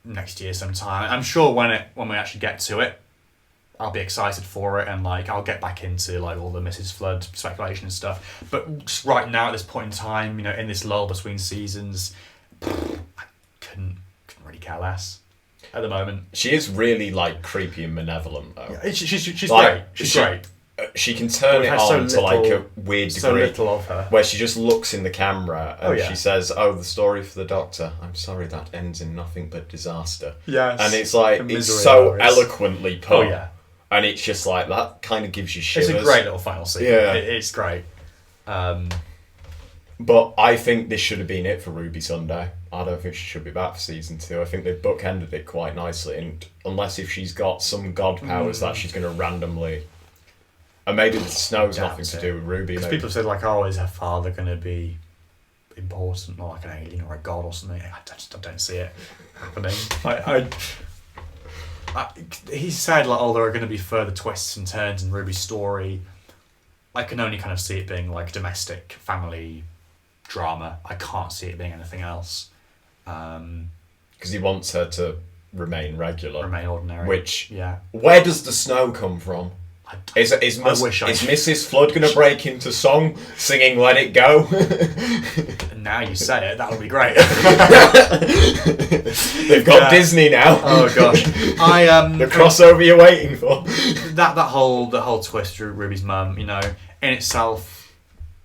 next year sometime. I'm sure when we actually get to it, I'll be excited for it, and like I'll get back into like all the Mrs. Flood speculation and stuff. But just right now at this point in time, in this lull between seasons, I couldn't really care less at the moment. She is really like creepy and malevolent though. Yeah, she's great. She's great. she can turn it on to like a weird degree. So little of her. Where she just looks in the camera and yeah. she says, "Oh, the story for the Doctor. I'm sorry that ends in nothing but disaster." Yes. And it's like, it's so eloquently put. Oh, yeah. And it's just like, that kind of gives you shivers. It's a great little final scene. Yeah. It's great. But I think this should have been it for Ruby Sunday. I don't think she should be back for season 2. I think they've bookended it quite nicely. And unless if she's got some god powers that she's going to randomly... And maybe the snow's nothing to do with Ruby. Because people have said, like, oh, is her father going to be important, or like an alien or a god or something? I don't see it happening. He said, like, oh, there are going to be further twists and turns in Ruby's story. I can only kind of see it being like domestic family drama. I can't see it being anything else. Because he wants her to remain regular. Remain ordinary. Which, yeah. Where does the snow come from? Is Mrs. Flood going to break into song singing Let It Go? Now you say it, that'll be great. They've got Disney now. Oh gosh. The crossover you're waiting for. The whole twist through Ruby's mum, you know, in itself,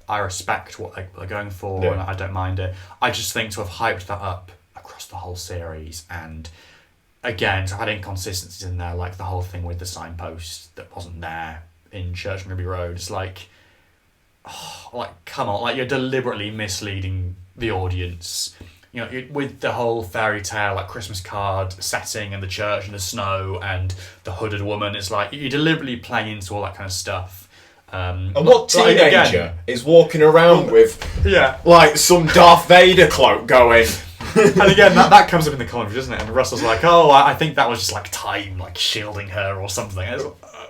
I respect what they're going for, and I don't mind it. I just think to have hyped that up across the whole series, and again, to have had inconsistencies in there, like the whole thing with the signpost that wasn't there in Church and Ruby Road. It's like, come on, like, you're deliberately misleading the audience. You know, with the whole fairy tale, like Christmas card setting and the church and the snow and the hooded woman. It's like you're deliberately playing into all that kind of stuff. And what teenager is walking around with like some Darth Vader cloak going? And again, that comes up in the commentary, doesn't it? And Russell's like, oh, I think that was just like time, like shielding her or something.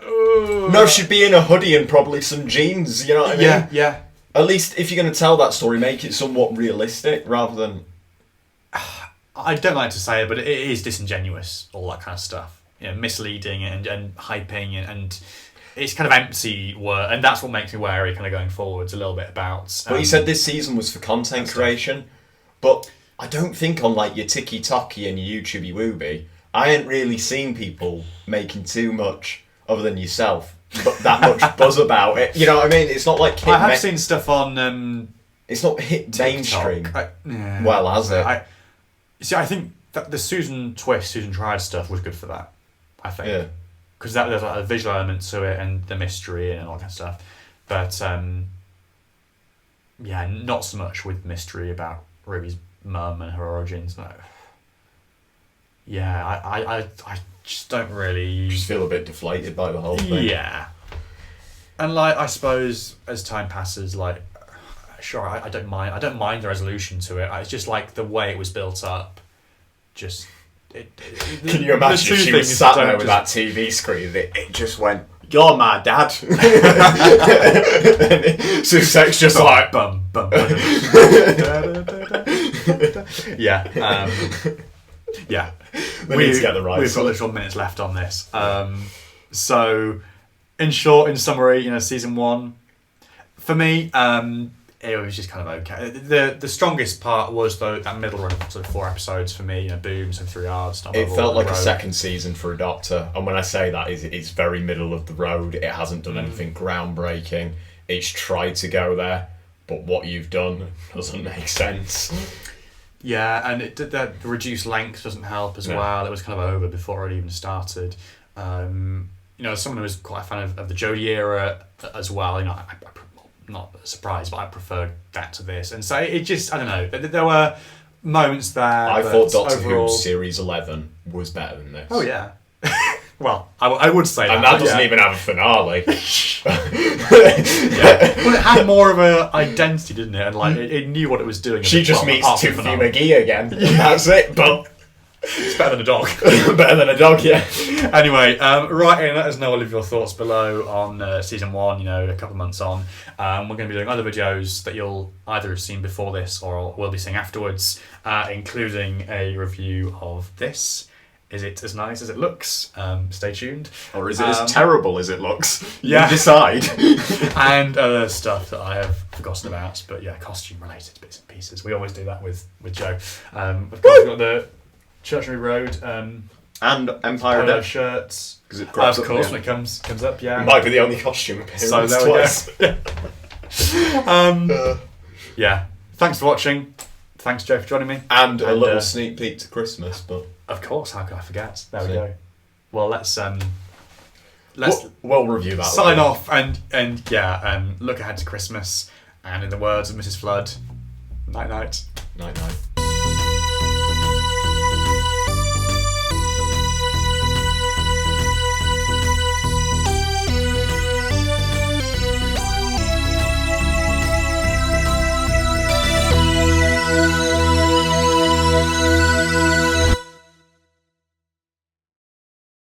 No, she'd be in a hoodie and probably some jeans, you know what I mean? Yeah. At least if you're going to tell that story, make it somewhat realistic rather than... I don't like to say it, but it is disingenuous, all that kind of stuff. You know, misleading and hyping and it's kind of empty work, and that's what makes me wary kind of going forwards a little bit about... But you said this season was for content creation, but... I don't think on like your TikTok and your YouTubey Wooby, I ain't really seen people making too much other than yourself, but that much buzz about it. You know what I mean? It's not like I have seen stuff on. It's not hit TikTok. Mainstream. Well, has it? I think that the Susan Tried stuff was good for that. I think because there's like a visual element to it and the mystery and all that kind of stuff, but not so much with mystery about Ruby's mum and her origins. No. Yeah, I just don't really... Just feel a bit deflated by the whole thing. Yeah. And like, I suppose as time passes, like, sure, I don't mind the resolution to it. It's just like the way it was built up. Just... Can you imagine if she was sat there with that TV screen and it just went, "You're my dad." Sussex just like... Bum, bum, bum. Yeah. Yeah. We need to get the right. We've got literal minutes left on this. So, in short, in summary, you know, season 1, for me, it was just kind of okay. The strongest part was though that middle run of sort of 4 episodes for me. You know, boom, some 3 hours. It felt like a second season for a Doctor, and when I say that, it's very middle of the road. It hasn't done anything groundbreaking. It's tried to go there, but what you've done doesn't make sense. Yeah, and the reduced length doesn't help as well. It was kind of over before it even started. You know, as someone who was quite a fan of the Jodie era as well, you know, I'm not surprised, but I preferred that to this. And so it just, I don't know, there were moments there. I thought Doctor Who Series 11 was better than this. Oh, yeah. Well, I would say that. And that doesn't even have a finale. Well, it had more of an identity, didn't it? And like it knew what it was doing. She just meets Tiffany McGee again. And that's it. But it's better than a dog. Better than a dog, yeah. Anyway, write in, let us know all of your thoughts below on season 1, you know, a couple of months on. We're going to be doing other videos that you'll either have seen before this or will be seeing afterwards, including a review of this. Is it as nice as it looks? Stay tuned. Or is it as terrible as it looks? Yeah. You decide. And other stuff that I have forgotten about, but yeah, costume-related bits and pieces. We always do that with Joe. Of course, we've got the Church and Road And Empire polo Death. shirts. Because it Of course, when it comes up, yeah. It might be the only costume appearance So there twice. we go. Yeah. Thanks for watching. Thanks, Joe, for joining me. And a little sneak peek to Christmas, but of course, how could I forget? There we go. Well, let's we'll review that. sign off and look ahead to Christmas. And in the words of Mrs. Flood, night night. Night night.